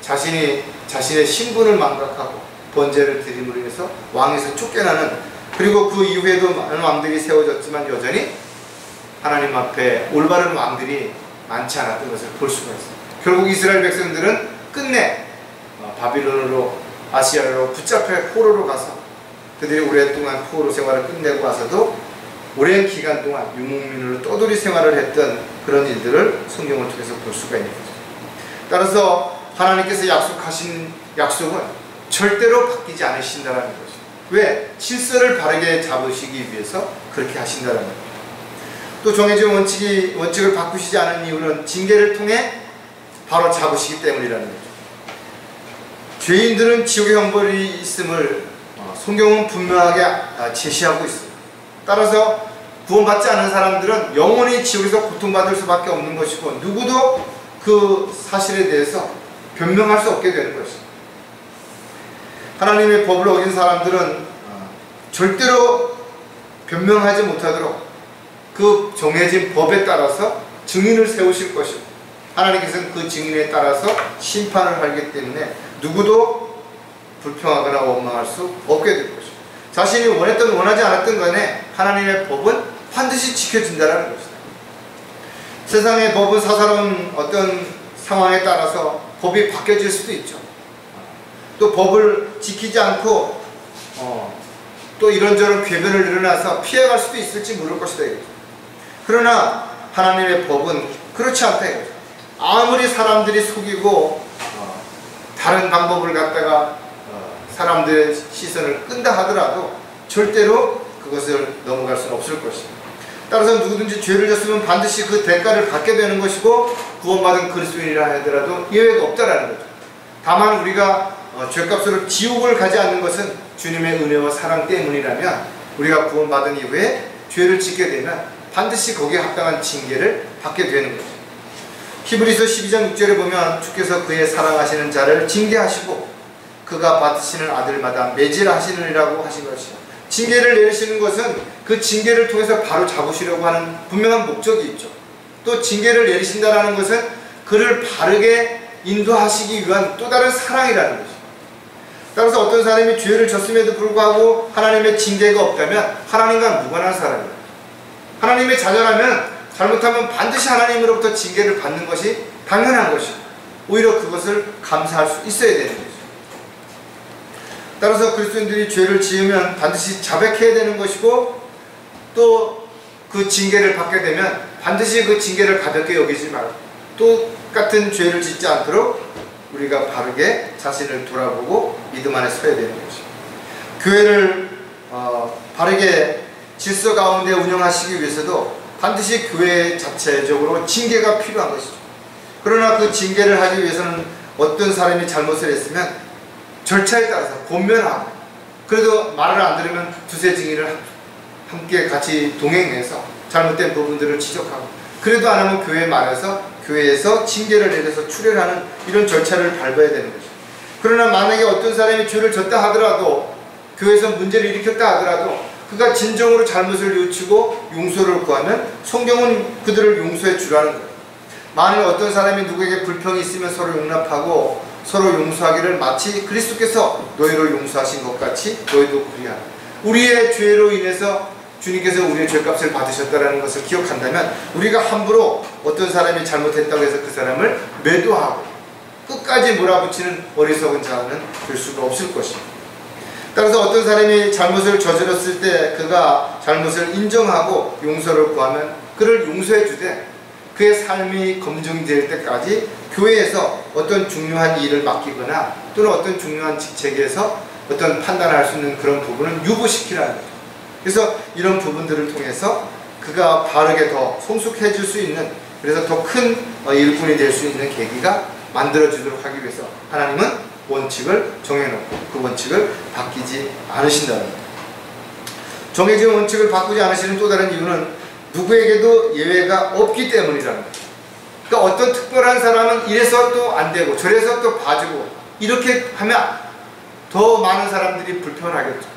자신의 신분을 망각하고 번제를 드림으로 인해서 왕에서 쫓겨나는, 그리고 그 이후에도 많은 왕들이 세워졌지만 여전히 하나님 앞에 올바른 왕들이 많지 않았던 것을 볼 수가 있습니다. 결국 이스라엘 백성들은 끝내 바빌론으로 아시아로 붙잡혀 포로로 가서 그들이 오랫동안 포로 생활을 끝내고 와서도 오랜 기간 동안 유목민으로 떠돌이 생활을 했던 그런 일들을 성경을 통해서 볼 수가 있는 거죠. 따라서 하나님께서 약속하신 약속은 절대로 바뀌지 않으신다는 거죠. 왜? 질서를 바르게 잡으시기 위해서 그렇게 하신다는 거죠. 또 정해진 원칙을 바꾸시지 않은 이유는 징계를 통해 바로 잡으시기 때문이라는 거죠. 죄인들은 지옥의 형벌이 있음을 성경은 분명하게 제시하고 있습니다. 따라서 구원받지 않은 사람들은 영원히 지옥에서 고통받을 수밖에 없는 것이고 누구도 그 사실에 대해서 변명할 수 없게 되는 것입니다. 하나님의 법을 어긴 사람들은 절대로 변명하지 못하도록 그 정해진 법에 따라서 증인을 세우실 것이고 하나님께서는 그 증인에 따라서 심판을 하기 때문에 누구도 불평하거나 원망할 수 없게 될 것입니다. 자신이 원했든 원하지 않았든 간에 하나님의 법은 반드시 지켜진다는 것이다. 세상의 법은 사사로운 어떤 상황에 따라서 법이 바뀌어질 수도 있죠. 또 법을 지키지 않고 또 이런저런 궤변을 일어나서 피해갈 수도 있을지 모를 것이다. 그러나 하나님의 법은 그렇지 않다. 아무리 사람들이 속이고 다른 방법을 갖다가 사람들의 시선을 끈다 하더라도 절대로 그것을 넘어갈 수는 없을 것입니다. 따라서 누구든지 죄를 졌으면 반드시 그 대가를 받게 되는 것이고 구원받은 그리스도인이라 하더라도 예외가 없다라는 거죠. 다만 우리가 죄값으로 지옥을 가지 않는 것은 주님의 은혜와 사랑 때문이라면 우리가 구원받은 이후에 죄를 짓게 되면 반드시 거기에 합당한 징계를 받게 되는 거죠. 히브리서 12장 6절에 보면 주께서 그의 사랑하시는 자를 징계하시고 그가 받으시는 아들마다 매질하시느니라고 하신 것이요. 징계를 내리시는 것은 그 징계를 통해서 바로 잡으시려고 하는 분명한 목적이 있죠. 또 징계를 내리신다는 것은 그를 바르게 인도하시기 위한 또 다른 사랑이라는 것이죠. 따라서 어떤 사람이 죄를 졌음에도 불구하고 하나님의 징계가 없다면 하나님과 무관한 사람이에요. 하나님의 자녀라면 잘못하면 반드시 하나님으로부터 징계를 받는 것이 당연한 것이고 오히려 그것을 감사할 수 있어야 되는 거죠. 따라서 그리스도인들이 죄를 지으면 반드시 자백해야 되는 것이고 또 그 징계를 받게 되면 반드시 그 징계를 가볍게 여기지 말고 똑같은 죄를 짓지 않도록 우리가 바르게 자신을 돌아보고 믿음 안에 서야 되는 것이죠. 교회를 바르게 질서 가운데 운영하시기 위해서도 반드시 교회 자체적으로 징계가 필요한 것이죠. 그러나 그 징계를 하기 위해서는 어떤 사람이 잘못을 했으면 절차에 따라서 권면하고 그래도 말을 안 들으면 두세 증인을 함께 같이 동행해서 잘못된 부분들을 지적하고 그래도 안 하면 교회에 말해서 교회에서 징계를 내려서 출혈하는 이런 절차를 밟아야 되는 거죠. 그러나 만약에 어떤 사람이 죄를 졌다 하더라도 교회에서 문제를 일으켰다 하더라도 그가 진정으로 잘못을 뉘우치고 용서를 구하면 성경은 그들을 용서해 주라는 거예요. 만일 어떤 사람이 누구에게 불평이 있으면 서로 용납하고 서로 용서하기를 마치 그리스도께서 너희를 용서하신 것 같이 너희도 그리하라. 우리의 죄로 인해서 주님께서 우리의 죄값을 받으셨다는 것을 기억한다면 우리가 함부로 어떤 사람이 잘못했다고 해서 그 사람을 매도하고 끝까지 몰아붙이는 어리석은 자는 될 수가 없을 것입니다. 따라서 어떤 사람이 잘못을 저질렀을 때 그가 잘못을 인정하고 용서를 구하면 그를 용서해 주되 그의 삶이 검증될 때까지 교회에서 어떤 중요한 일을 맡기거나 또는 어떤 중요한 직책에서 어떤 판단할 수 있는 그런 부분을 유보시키라는 거죠. 그래서 이런 부분들을 통해서 그가 바르게 더 성숙해질 수 있는, 그래서 더 큰 일꾼이 될 수 있는 계기가 만들어지도록 하기 위해서 하나님은 원칙을 정해놓고 그 원칙을 바뀌지 않으신다는 겁니다. 정해진 원칙을 바꾸지 않으시는 또 다른 이유는 누구에게도 예외가 없기 때문이라는 거죠. 그러니까 어떤 특별한 사람은 이래서 또 안 되고 저래서 또 봐주고 이렇게 하면 더 많은 사람들이 불편하겠죠.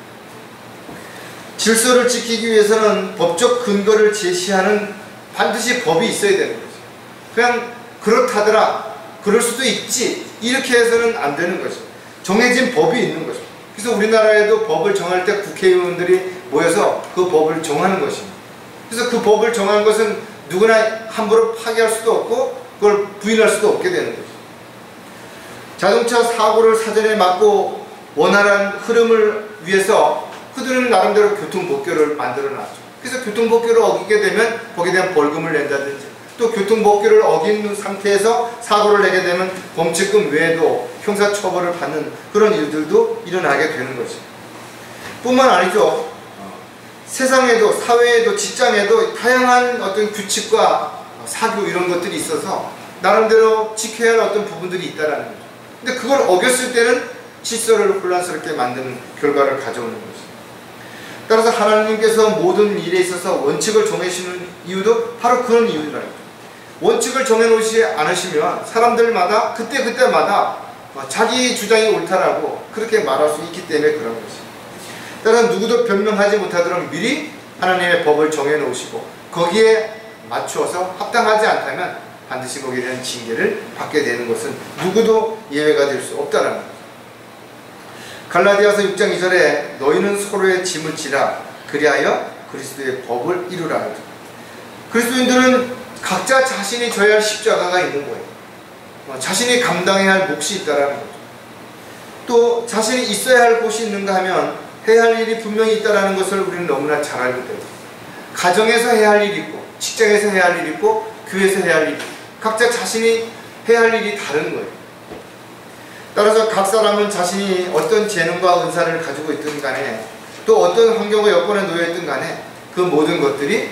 질서를 지키기 위해서는 법적 근거를 제시하는 반드시 법이 있어야 되는 거죠. 그냥 그렇다더라, 그럴 수도 있지, 이렇게 해서는 안 되는 거죠. 정해진 법이 있는 거죠. 그래서 우리나라에도 법을 정할 때 국회의원들이 모여서 그 법을 정하는 것입니다. 그래서 그 법을 정한 것은 누구나 함부로 파기할 수도 없고 그걸 부인할 수도 없게 되는 거죠. 자동차 사고를 사전에 막고 원활한 흐름을 위해서 그들은 나름대로 교통법규를 만들어놨죠. 그래서 교통법규를 어기게 되면 거기에 대한 벌금을 낸다든지, 또 교통법규를 어긴 상태에서 사고를 내게 되면 범칙금 외에도 형사처벌을 받는 그런 일들도 일어나게 되는 거죠. 뿐만 아니죠. 세상에도, 사회에도, 직장에도 다양한 어떤 규칙과 사교 이런 것들이 있어서 나름대로 지켜야 할 어떤 부분들이 있다라는 거죠. 근데 그걸 어겼을 때는 질서를 혼란스럽게 만드는 결과를 가져오는 거죠. 따라서 하나님께서 모든 일에 있어서 원칙을 정해주시는 이유도 바로 그런 이유라는 거죠. 원칙을 정해놓지 않으시면 사람들마다 그때마다 자기 주장이 옳다라고 그렇게 말할 수 있기 때문에 그런 거죠. 따라서 누구도 변명하지 못하도록 미리 하나님의 법을 정해놓으시고 거기에 맞추어서 합당하지 않다면 반드시 거기에 대한 징계를 받게 되는 것은 누구도 예외가 될 수 없다는 거죠. 갈라디아서 6장 2절에 너희는 서로의 짐을 지라 그리하여 그리스도의 법을 이루라. 그리스도인들은 각자 자신이 져야 할 십자가가 있는 거예요. 자신이 감당해야 할 몫이 있다라는 거죠. 또 자신이 있어야 할 곳이 있는가 하면 해야 할 일이 분명히 있다는 것을 우리는 너무나 잘 알고 있습니다. 가정에서 해야 할 일이 있고 직장에서 해야 할 일이 있고 교회에서 해야 할 일이 있고 각자 자신이 해야 할 일이 다른 거예요. 따라서 각 사람은 자신이 어떤 재능과 은사를 가지고 있든 간에 또 어떤 환경과 여건에 놓여 있든 간에 그 모든 것들이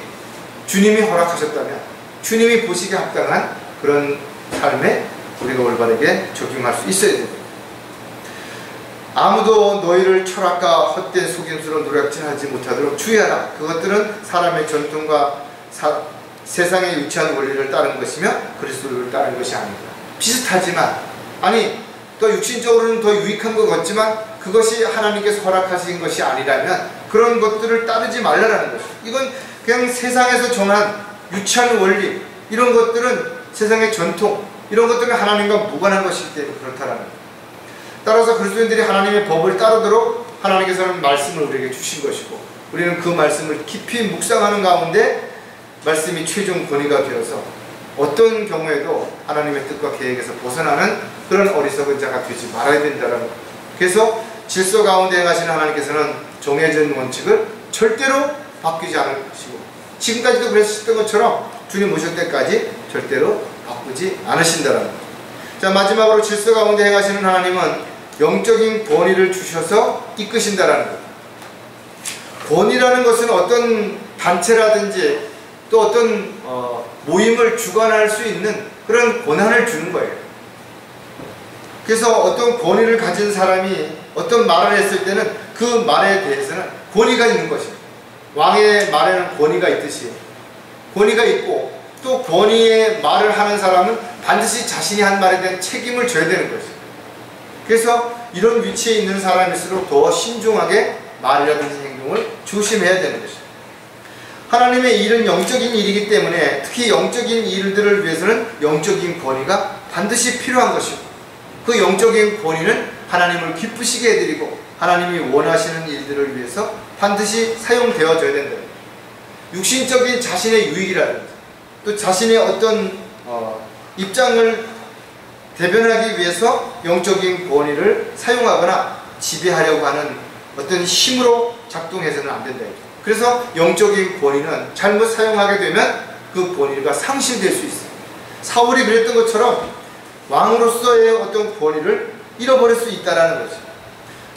주님이 허락하셨다면 주님이 보시기에 합당한 그런 삶에 우리가 올바르게 적용할 수 있어야 됩니다. 아무도 너희를 철학과 헛된 속임수로 노략질하지 못하도록 주의하라. 그것들은 사람의 전통과 세상의 유치한 원리를 따른 것이며 그리스도를 따른 것이 아니다. 비슷하지만, 아니 더 육신적으로는 더 유익한 것 같지만 그것이 하나님께서 허락하신 것이 아니라면 그런 것들을 따르지 말라라는 것이죠. 이건 그냥 세상에서 정한 유치한 원리, 이런 것들은 세상의 전통, 이런 것들은 하나님과 무관한 것이기 때문에 그렇다라는 거예요. 따라서 그리스도인들이 하나님의 법을 따르도록 하나님께서는 말씀을 우리에게 주신 것이고 우리는 그 말씀을 깊이 묵상하는 가운데 말씀이 최종 권위가 되어서 어떤 경우에도 하나님의 뜻과 계획에서 벗어나는 그런 어리석은 자가 되지 말아야 된다는 것. 그래서 질서 가운데 행하시는 하나님께서는 정해진 원칙을 절대로 바뀌지 않으시고 지금까지도 그랬었던 것처럼 주님 오실 때까지 절대로 바꾸지 않으신다는 것. 자, 마지막으로 질서 가운데 행하시는 하나님은 영적인 권위를 주셔서 이끄신다는 것. 권위라는 것은 어떤 단체라든지 또 어떤 모임을 주관할 수 있는 그런 권한을 주는 거예요. 그래서 어떤 권위를 가진 사람이 어떤 말을 했을 때는 그 말에 대해서는 권위가 있는 것입니다. 왕의 말에는 권위가 있듯이 권위가 있고 또 권위의 말을 하는 사람은 반드시 자신이 한 말에 대한 책임을 져야 되는 것이죠. 그래서 이런 위치에 있는 사람일수록 더 신중하게 말이라든지 행동을 조심해야 되는 것이죠. 하나님의 일은 영적인 일이기 때문에 특히 영적인 일들을 위해서는 영적인 권위가 반드시 필요한 것이고 그 영적인 권위는 하나님을 기쁘시게 해드리고 하나님이 원하시는 일들을 위해서 반드시 사용되어져야 된다. 육신적인 자신의 유익이라든지 또 자신의 어떤 입장을 대변하기 위해서 영적인 권위를 사용하거나 지배하려고 하는 어떤 힘으로 작동해서는 안 된다. 그래서 영적인 권위는 잘못 사용하게 되면 그 권위가 상실될 수 있어요. 사울이 그랬던 것처럼 왕으로서의 어떤 권위를 잃어버릴 수 있다는 거죠.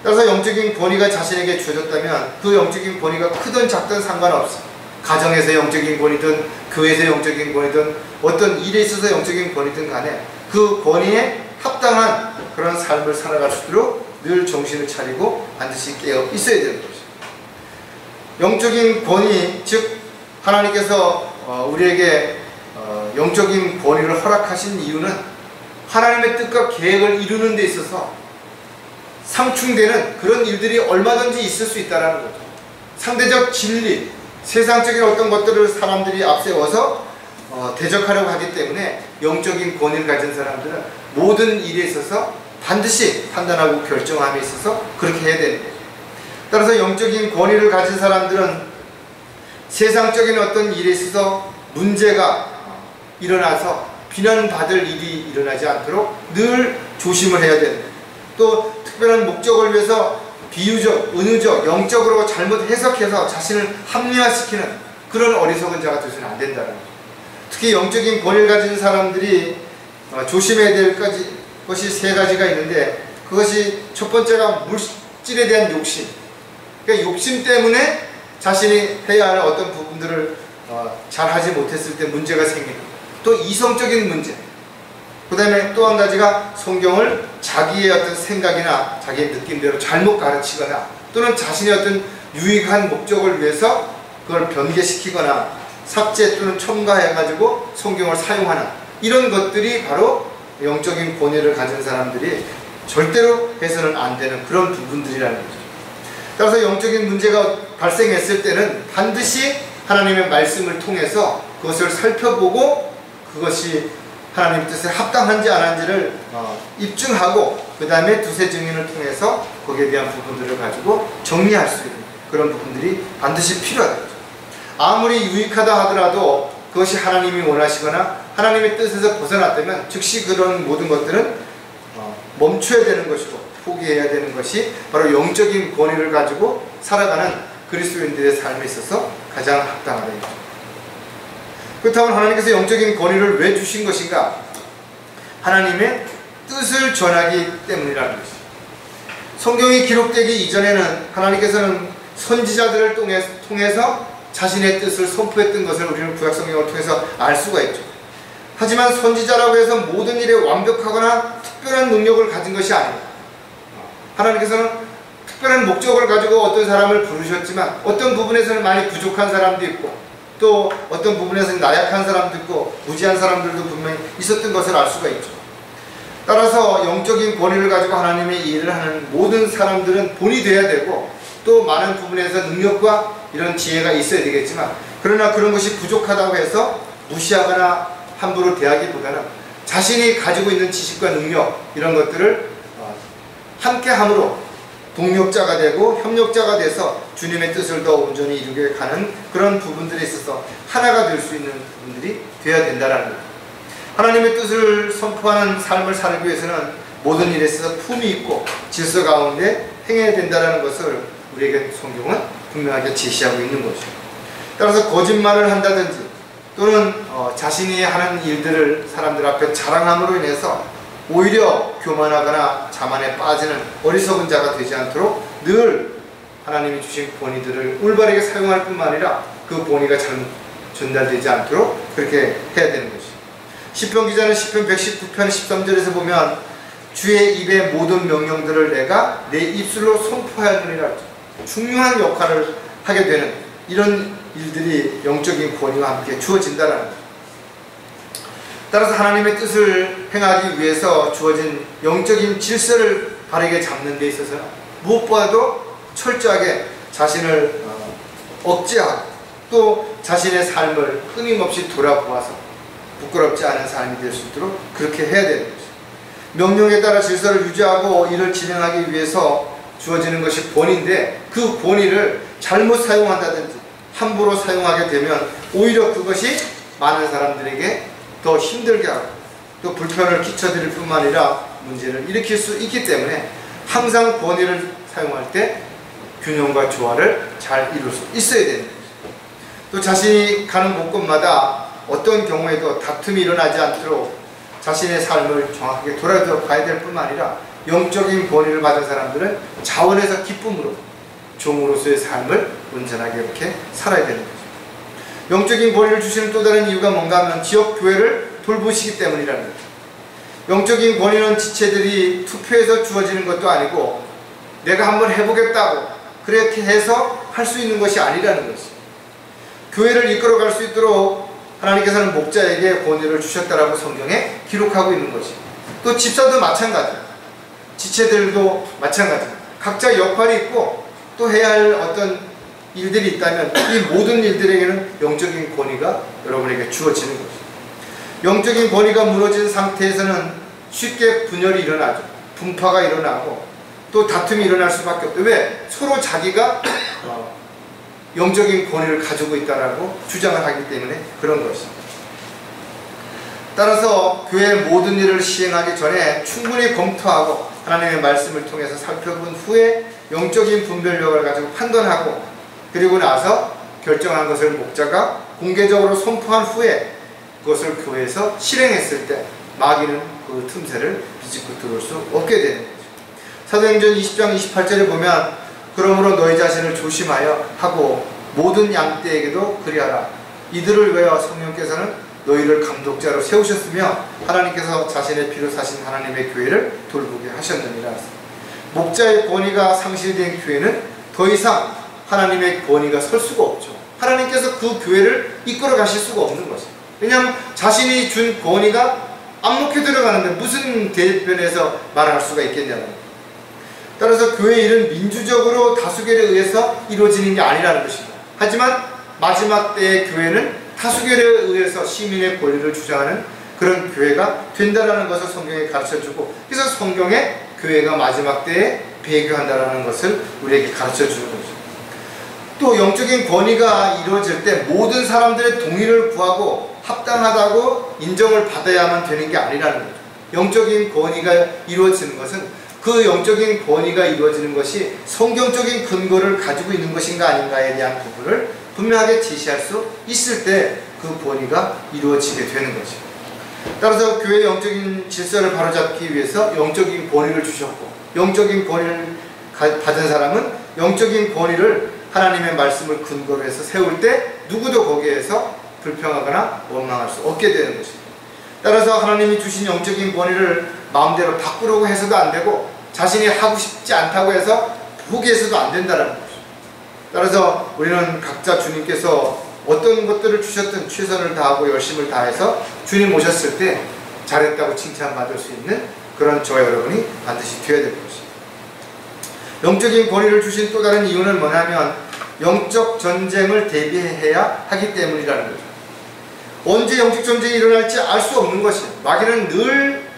따라서 영적인 권위가 자신에게 주어졌다면 그 영적인 권위가 크든 작든 상관없어. 가정에서 영적인 권위든 교회에서 영적인 권위든 어떤 일에 있어서 영적인 권위든 간에 그 권위에 합당한 그런 삶을 살아갈 수 있도록 늘 정신을 차리고 반드시 깨어 있어야 되는 것이죠. 영적인 권위, 즉 하나님께서 우리에게 영적인 권위를 허락하신 이유는 하나님의 뜻과 계획을 이루는 데 있어서 상충되는 그런 일들이 얼마든지 있을 수 있다는 거죠. 상대적 진리, 세상적인 어떤 것들을 사람들이 앞세워서 대적하려고 하기 때문에 영적인 권위를 가진 사람들은 모든 일에 있어서 반드시 판단하고 결정함에 있어서 그렇게 해야 되는 거예요. 따라서 영적인 권위를 가진 사람들은 세상적인 어떤 일에 있어서 문제가 일어나서 비난받을 일이 일어나지 않도록 늘 조심을 해야 되는 거예요. 또 특별한 목적을 위해서 비유적, 은유적, 영적으로 잘못 해석해서 자신을 합리화시키는 그런 어리석은 자가 되서는 안 된다는 거죠. 특히 영적인 권위를 가진 사람들이 조심해야 될 것이 세 가지가 있는데, 그것이 첫 번째가 물질에 대한 욕심. 그러니까 욕심 때문에 자신이 해야 할 어떤 부분들을 잘 하지 못했을 때 문제가 생기는, 또 이성적인 문제, 그 다음에 또 한 가지가 성경을 자기의 어떤 생각이나 자기의 느낌대로 잘못 가르치거나 또는 자신의 어떤 유익한 목적을 위해서 그걸 변개시키거나 삭제 또는 첨가해가지고 성경을 사용하는 이런 것들이 바로 영적인 권위를 가진 사람들이 절대로 해서는 안 되는 그런 부분들이라는 거죠. 따라서 영적인 문제가 발생했을 때는 반드시 하나님의 말씀을 통해서 그것을 살펴보고 그것이 하나님 뜻에 합당한지 안 한지를 입증하고 그 다음에 두세 증인을 통해서 거기에 대한 부분들을 가지고 정리할 수 있는 그런 부분들이 반드시 필요하다. 아무리 유익하다 하더라도 그것이 하나님이 원하시거나 하나님의 뜻에서 벗어났다면 즉시 그런 모든 것들은 멈춰야 되는 것이고 포기해야 되는 것이 바로 영적인 권위를 가지고 살아가는 그리스도인들의 삶에 있어서 가장 합당하다. 그렇다면 하나님께서 영적인 권위를 왜 주신 것인가? 하나님의 뜻을 전하기 때문이라는 것이죠. 성경이 기록되기 이전에는 하나님께서는 선지자들을 통해서 자신의 뜻을 선포했던 것을 우리는 구약성경을 통해서 알 수가 있죠. 하지만 선지자라고 해서 모든 일에 완벽하거나 특별한 능력을 가진 것이 아닙니다. 하나님께서는 특별한 목적을 가지고 어떤 사람을 부르셨지만 어떤 부분에서는 많이 부족한 사람도 있고 또 어떤 부분에서는 나약한 사람도 있고 무지한 사람들도 분명히 있었던 것을 알 수가 있죠. 따라서 영적인 권위를 가지고 하나님의 일을 하는 모든 사람들은 본이 돼야 되고 또 많은 부분에서 능력과 이런 지혜가 있어야 되겠지만, 그러나 그런 것이 부족하다고 해서 무시하거나 함부로 대하기보다는 자신이 가지고 있는 지식과 능력 이런 것들을 함께함으로 동력자가 되고 협력자가 돼서 주님의 뜻을 더 온전히 이루게 가는 그런 부분들에 있어서 하나가 될 수 있는 부분들이 되어야 된다는 거예요. 하나님의 뜻을 선포하는 삶을 살기 위해서는 모든 일에 있어서 품이 있고 질서 가운데 행해야 된다는 것을 우리에게 성경은 분명하게 제시하고 있는 것이죠. 따라서 거짓말을 한다든지 또는 자신이 하는 일들을 사람들 앞에 자랑함으로 인해서 오히려 교만하거나 자만에 빠지는 어리석은 자가 되지 않도록 늘 하나님이 주신 권위들을 올바르게 사용할 뿐만 아니라 그 권위가 잘못 전달되지 않도록 그렇게 해야 되는 것이죠. 시편 기자는 시편 119편 13절에서 보면 주의 입의 모든 명령들을 내가 내 입술로 선포하였느니라. 중요한 역할을 하게 되는 이런 일들이 영적인 권위와 함께 주어진다는 거죠. 따라서 하나님의 뜻을 행하기 위해서 주어진 영적인 질서를 바르게 잡는 데 있어서는 무엇보다도 철저하게 자신을 억제하고 또 자신의 삶을 끊임없이 돌아보아서 부끄럽지 않은 삶이 될 수 있도록 그렇게 해야 되는 거죠. 명령에 따라 질서를 유지하고 이를 진행하기 위해서 주어지는 것이 권위인데 그 권위를 잘못 사용한다든지 함부로 사용하게 되면 오히려 그것이 많은 사람들에게 더 힘들게 하고 또 불편을 끼쳐드릴 뿐만 아니라 문제를 일으킬 수 있기 때문에 항상 권위를 사용할 때 균형과 조화를 잘 이룰 수 있어야 되는 거죠. 또 자신이 가는 곳곳마다 어떤 경우에도 다툼이 일어나지 않도록 자신의 삶을 정확하게 돌아봐야 될 뿐만 아니라 영적인 권위를 받은 사람들은 자원에서 기쁨으로 종으로서의 삶을 온전하게 이렇게 살아야 되는 거죠. 영적인 권위를 주시는 또 다른 이유가 뭔가 하면 지역 교회를 돌보시기 때문이라는 거죠. 영적인 권위는 지체들이 투표해서 주어지는 것도 아니고 내가 한번 해보겠다고 그렇게 해서 할 수 있는 것이 아니라는 것이죠. 교회를 이끌어갈 수 있도록 하나님께서는 목자에게 권위를 주셨다라고 성경에 기록하고 있는 것이죠. 또 집사도 마찬가지입니다. 지체들도 마찬가지입니다. 각자 역할이 있고 또 해야 할 어떤 일들이 있다면 이 모든 일들에게는 영적인 권위가 여러분에게 주어지는 것이죠. 영적인 권위가 무너진 상태에서는 쉽게 분열이 일어나죠. 분파가 일어나고 또 다툼이 일어날 수밖에 없죠. 왜? 서로 자기가 영적인 권위를 가지고 있다라고 주장을 하기 때문에 그런 것입니다. 따라서 교회의 모든 일을 시행하기 전에 충분히 검토하고 하나님의 말씀을 통해서 살펴본 후에 영적인 분별력을 가지고 판단하고 그리고 나서 결정한 것을 목자가 공개적으로 선포한 후에 그것을 교회에서 실행했을 때 마귀는 그 틈새를 비집고 들어올 수 없게 되는 거죠. 사도행전 20장 28절에 보면 그러므로 너희 자신을 조심하여 하고 모든 양떼에게도 그리하라. 이들을 위하여 성령께서는 너희를 감독자로 세우셨으며 하나님께서 자신의 피로 사신 하나님의 교회를 돌보게 하셨느니라. 목자의 권위가 상실된 교회는 더 이상 하나님의 권위가 설 수가 없죠. 하나님께서 그 교회를 이끌어 가실 수가 없는 것입니다. 왜냐하면 자신이 준 권위가 안 먹혀 들어가는데 무슨 대변에서 말할 수가 있겠냐는 거예요. 따라서 교회 일은 민주적으로 다수결에 의해서 이루어지는 게 아니라는 것입니다. 하지만 마지막 때의 교회는 다수결에 의해서 시민의 권리를 주장하는 그런 교회가 된다는 것을 성경에 가르쳐주고 그래서 성경에 교회가 마지막 때에 배교한다는 것을 우리에게 가르쳐주는 거죠. 또 영적인 권위가 이루어질 때 모든 사람들의 동의를 구하고 합당하다고 인정을 받아야만 되는 게 아니라는 거죠. 영적인 권위가 이루어지는 것은 그 영적인 권위가 이루어지는 것이 성경적인 근거를 가지고 있는 것인가 아닌가에 대한 부분을 분명하게 제시할 수 있을 때 그 권위가 이루어지게 되는 것이죠. 따라서 교회의 영적인 질서를 바로잡기 위해서 영적인 권위를 주셨고 영적인 권위를 받은 사람은 영적인 권위를 하나님의 말씀을 근거로 해서 세울 때 누구도 거기에서 불평하거나 원망할 수 없게 되는 것입니다. 따라서 하나님이 주신 영적인 권위를 마음대로 바꾸려고 해서도 안 되고 자신이 하고 싶지 않다고 해서 포기해서도 안 된다는 것이죠. 따라서 우리는 각자 주님께서 어떤 것들을 주셨든 최선을 다하고 열심을 다해서 주님 오셨을 때 잘했다고 칭찬받을 수 있는 그런 저와 여러분이 반드시 되어야 될 것입니다. 영적인 권위를 주신 또 다른 이유는 뭐냐면 영적 전쟁을 대비해야 하기 때문이라는 거죠. 언제 영적 전쟁이 일어날지 알 수 없는 것이에요. 마귀는 늘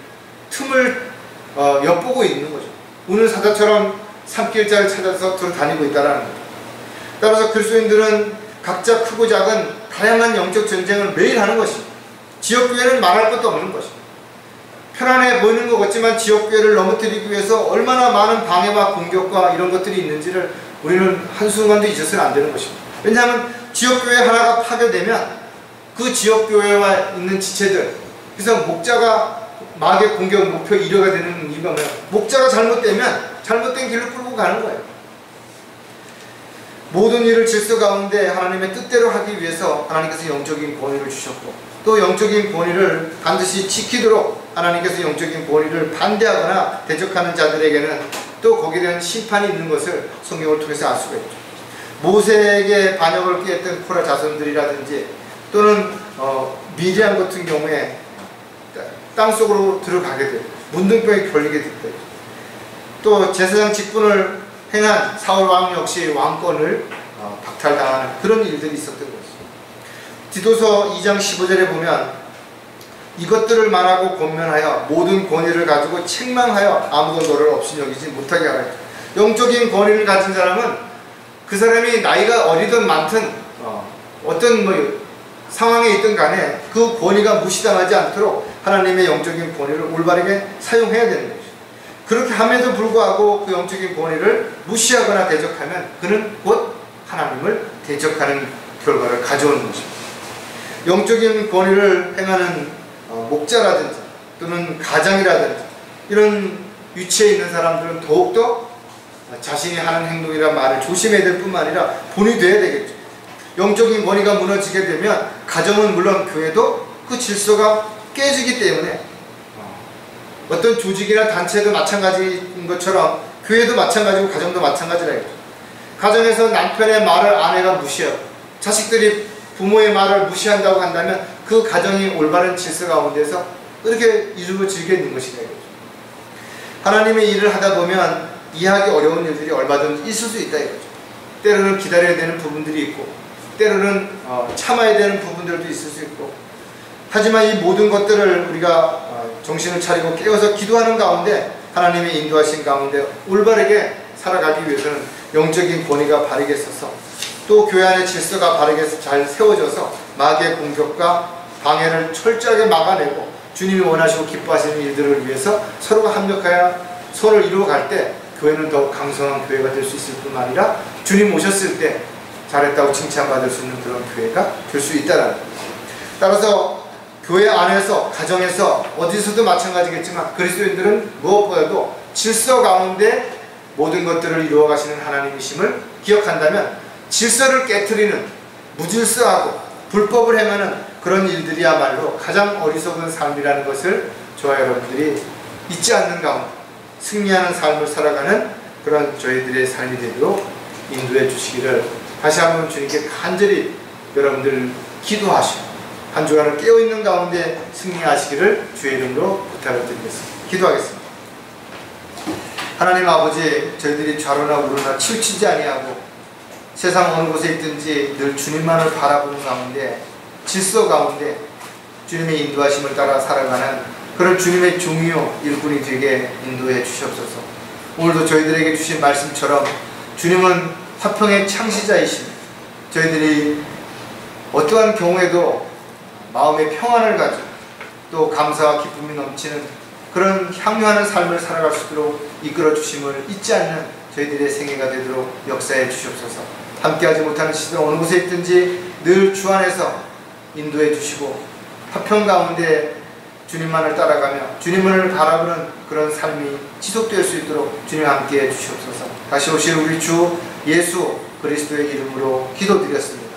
틈을 엿보고 있는 거죠. 우는 사자처럼 산길자를 찾아서 돌아다니고 있다는 거죠. 따라서 그리스도인들은 각자 크고 작은 다양한 영적 전쟁을 매일 하는 것입니다. 지역교회는 말할 것도 없는 것입니다. 편안해 보이는 것 같지만 지역교회를 넘어뜨리기 위해서 얼마나 많은 방해와 공격과 이런 것들이 있는지를 우리는 한순간도 잊어서는 안 되는 것입니다. 왜냐하면 지역교회 하나가 파괴되면 그 지역교회와 있는 지체들, 그래서 목자가 마귀의 공격 목표 1위가 되는 이유가 뭐예요? 목자가 잘못되면 잘못된 길로 끌고 가는 거예요. 모든 일을 질서 가운데 하나님의 뜻대로 하기 위해서 하나님께서 영적인 권위를 주셨고 또 영적인 권위를 반드시 지키도록 하나님께서 영적인 권위를 반대하거나 대적하는 자들에게는 또 거기에 대한 심판이 있는 것을 성경을 통해서 알 수가 있죠. 모세에게 반역을 꾀했던 코라 자손들이라든지 또는 미디안 같은 경우에 땅속으로 들어가게 돼요. 문둥병에 걸리게 됐대요. 또 제사장 직분을 행한 사울 왕 역시 왕권을 박탈당하는 그런 일들이 있었던 것이죠. 디도서 2장 15절에 보면 이것들을 말하고 권면하여 모든 권위를 가지고 책망하여 아무도 너를 없이 여기지 못하게 하라. 영적인 권위를 가진 사람은 그 사람이 나이가 어리든 많든 어떤 상황에 있든 간에 그 권위가 무시당하지 않도록 하나님의 영적인 권위를 올바르게 사용해야 되는 거죠. 그렇게 함에도 불구하고 그 영적인 권위를 무시하거나 대적하면 그는 곧 하나님을 대적하는 결과를 가져오는 것입니다. 영적인 권위를 행하는 목자라든지 또는 가장이라든지 이런 위치에 있는 사람들은 더욱더 자신이 하는 행동이란 말을 조심해야 될 뿐만 아니라 본이 돼야 되겠죠. 영적인 권위가 무너지게 되면 가정은 물론 교회도 그 질서가 깨지기 때문에 어떤 조직이나 단체도 마찬가지인 것처럼 교회도 마찬가지고 가정도 마찬가지라겠죠. 가정에서 남편의 말을 아내가 무시하고 자식들이 부모의 말을 무시한다고 한다면 그 가정이 올바른 질서 가운데서 그렇게 이루어지게 있는 것이겠죠. 하나님의 일을 하다 보면 이해하기 어려운 일들이 얼마든지 있을 수 있다 이거죠. 때로는 기다려야 되는 부분들이 있고 때로는 참아야 되는 부분들도 있을 수 있고, 하지만 이 모든 것들을 우리가 정신을 차리고 깨어서 기도하는 가운데 하나님의 인도하신 가운데 올바르게 살아가기 위해서는 영적인 권위가 바르게 서서 또 교회 안의 질서가 바르게 잘 세워져서 마귀의 공격과 방해를 철저하게 막아내고 주님이 원하시고 기뻐하시는 일들을 위해서 서로가 합력하여 손을 이루어갈 때 교회는 더욱 강성한 교회가 될 수 있을 뿐만 아니라 주님 오셨을 때 잘했다고 칭찬받을 수 있는 그런 교회가 될 수 있다는 거죠. 따라서 교회 안에서, 가정에서, 어디서도 마찬가지겠지만 그리스도인들은 무엇보다도 질서 가운데 모든 것들을 이루어 가시는 하나님이심을 기억한다면 질서를 깨트리는 무질서하고 불법을 행하는 그런 일들이야말로 가장 어리석은 삶이라는 것을 저와 여러분들이 잊지 않는 가운데 승리하는 삶을 살아가는 그런 저희들의 삶이 되도록 인도해 주시기를 다시 한번 주님께 간절히 여러분들 기도하시고 한 주간을 깨어있는 가운데 승리하시기를 주의 이름으로 부탁을 드리겠습니다. 기도하겠습니다. 하나님 아버지, 저희들이 좌로나 우로나 치우치지 아니하고 세상 어느 곳에 있든지 늘 주님만을 바라보는 가운데 질서 가운데 주님의 인도하심을 따라 살아가는 그런 주님의 종이요 일꾼이 되게 인도해 주시옵소서. 오늘도 저희들에게 주신 말씀처럼 주님은 화평의 창시자이십니다. 저희들이 어떠한 경우에도 마음의 평안을 가지고 또 감사와 기쁨이 넘치는 그런 향유하는 삶을 살아갈 수 있도록 이끌어 주심을 잊지 않는 저희들의 생애가 되도록 역사해 주시옵소서. 함께하지 못하는 시대 어느 곳에 있든지 늘 주 안에서 인도해 주시고 화평 가운데 주님만을 따라가며 주님을 바라보는 그런 삶이 지속될 수 있도록 주님 함께해 주시옵소서. 다시 오실 우리 주 예수 그리스도의 이름으로 기도드렸습니다.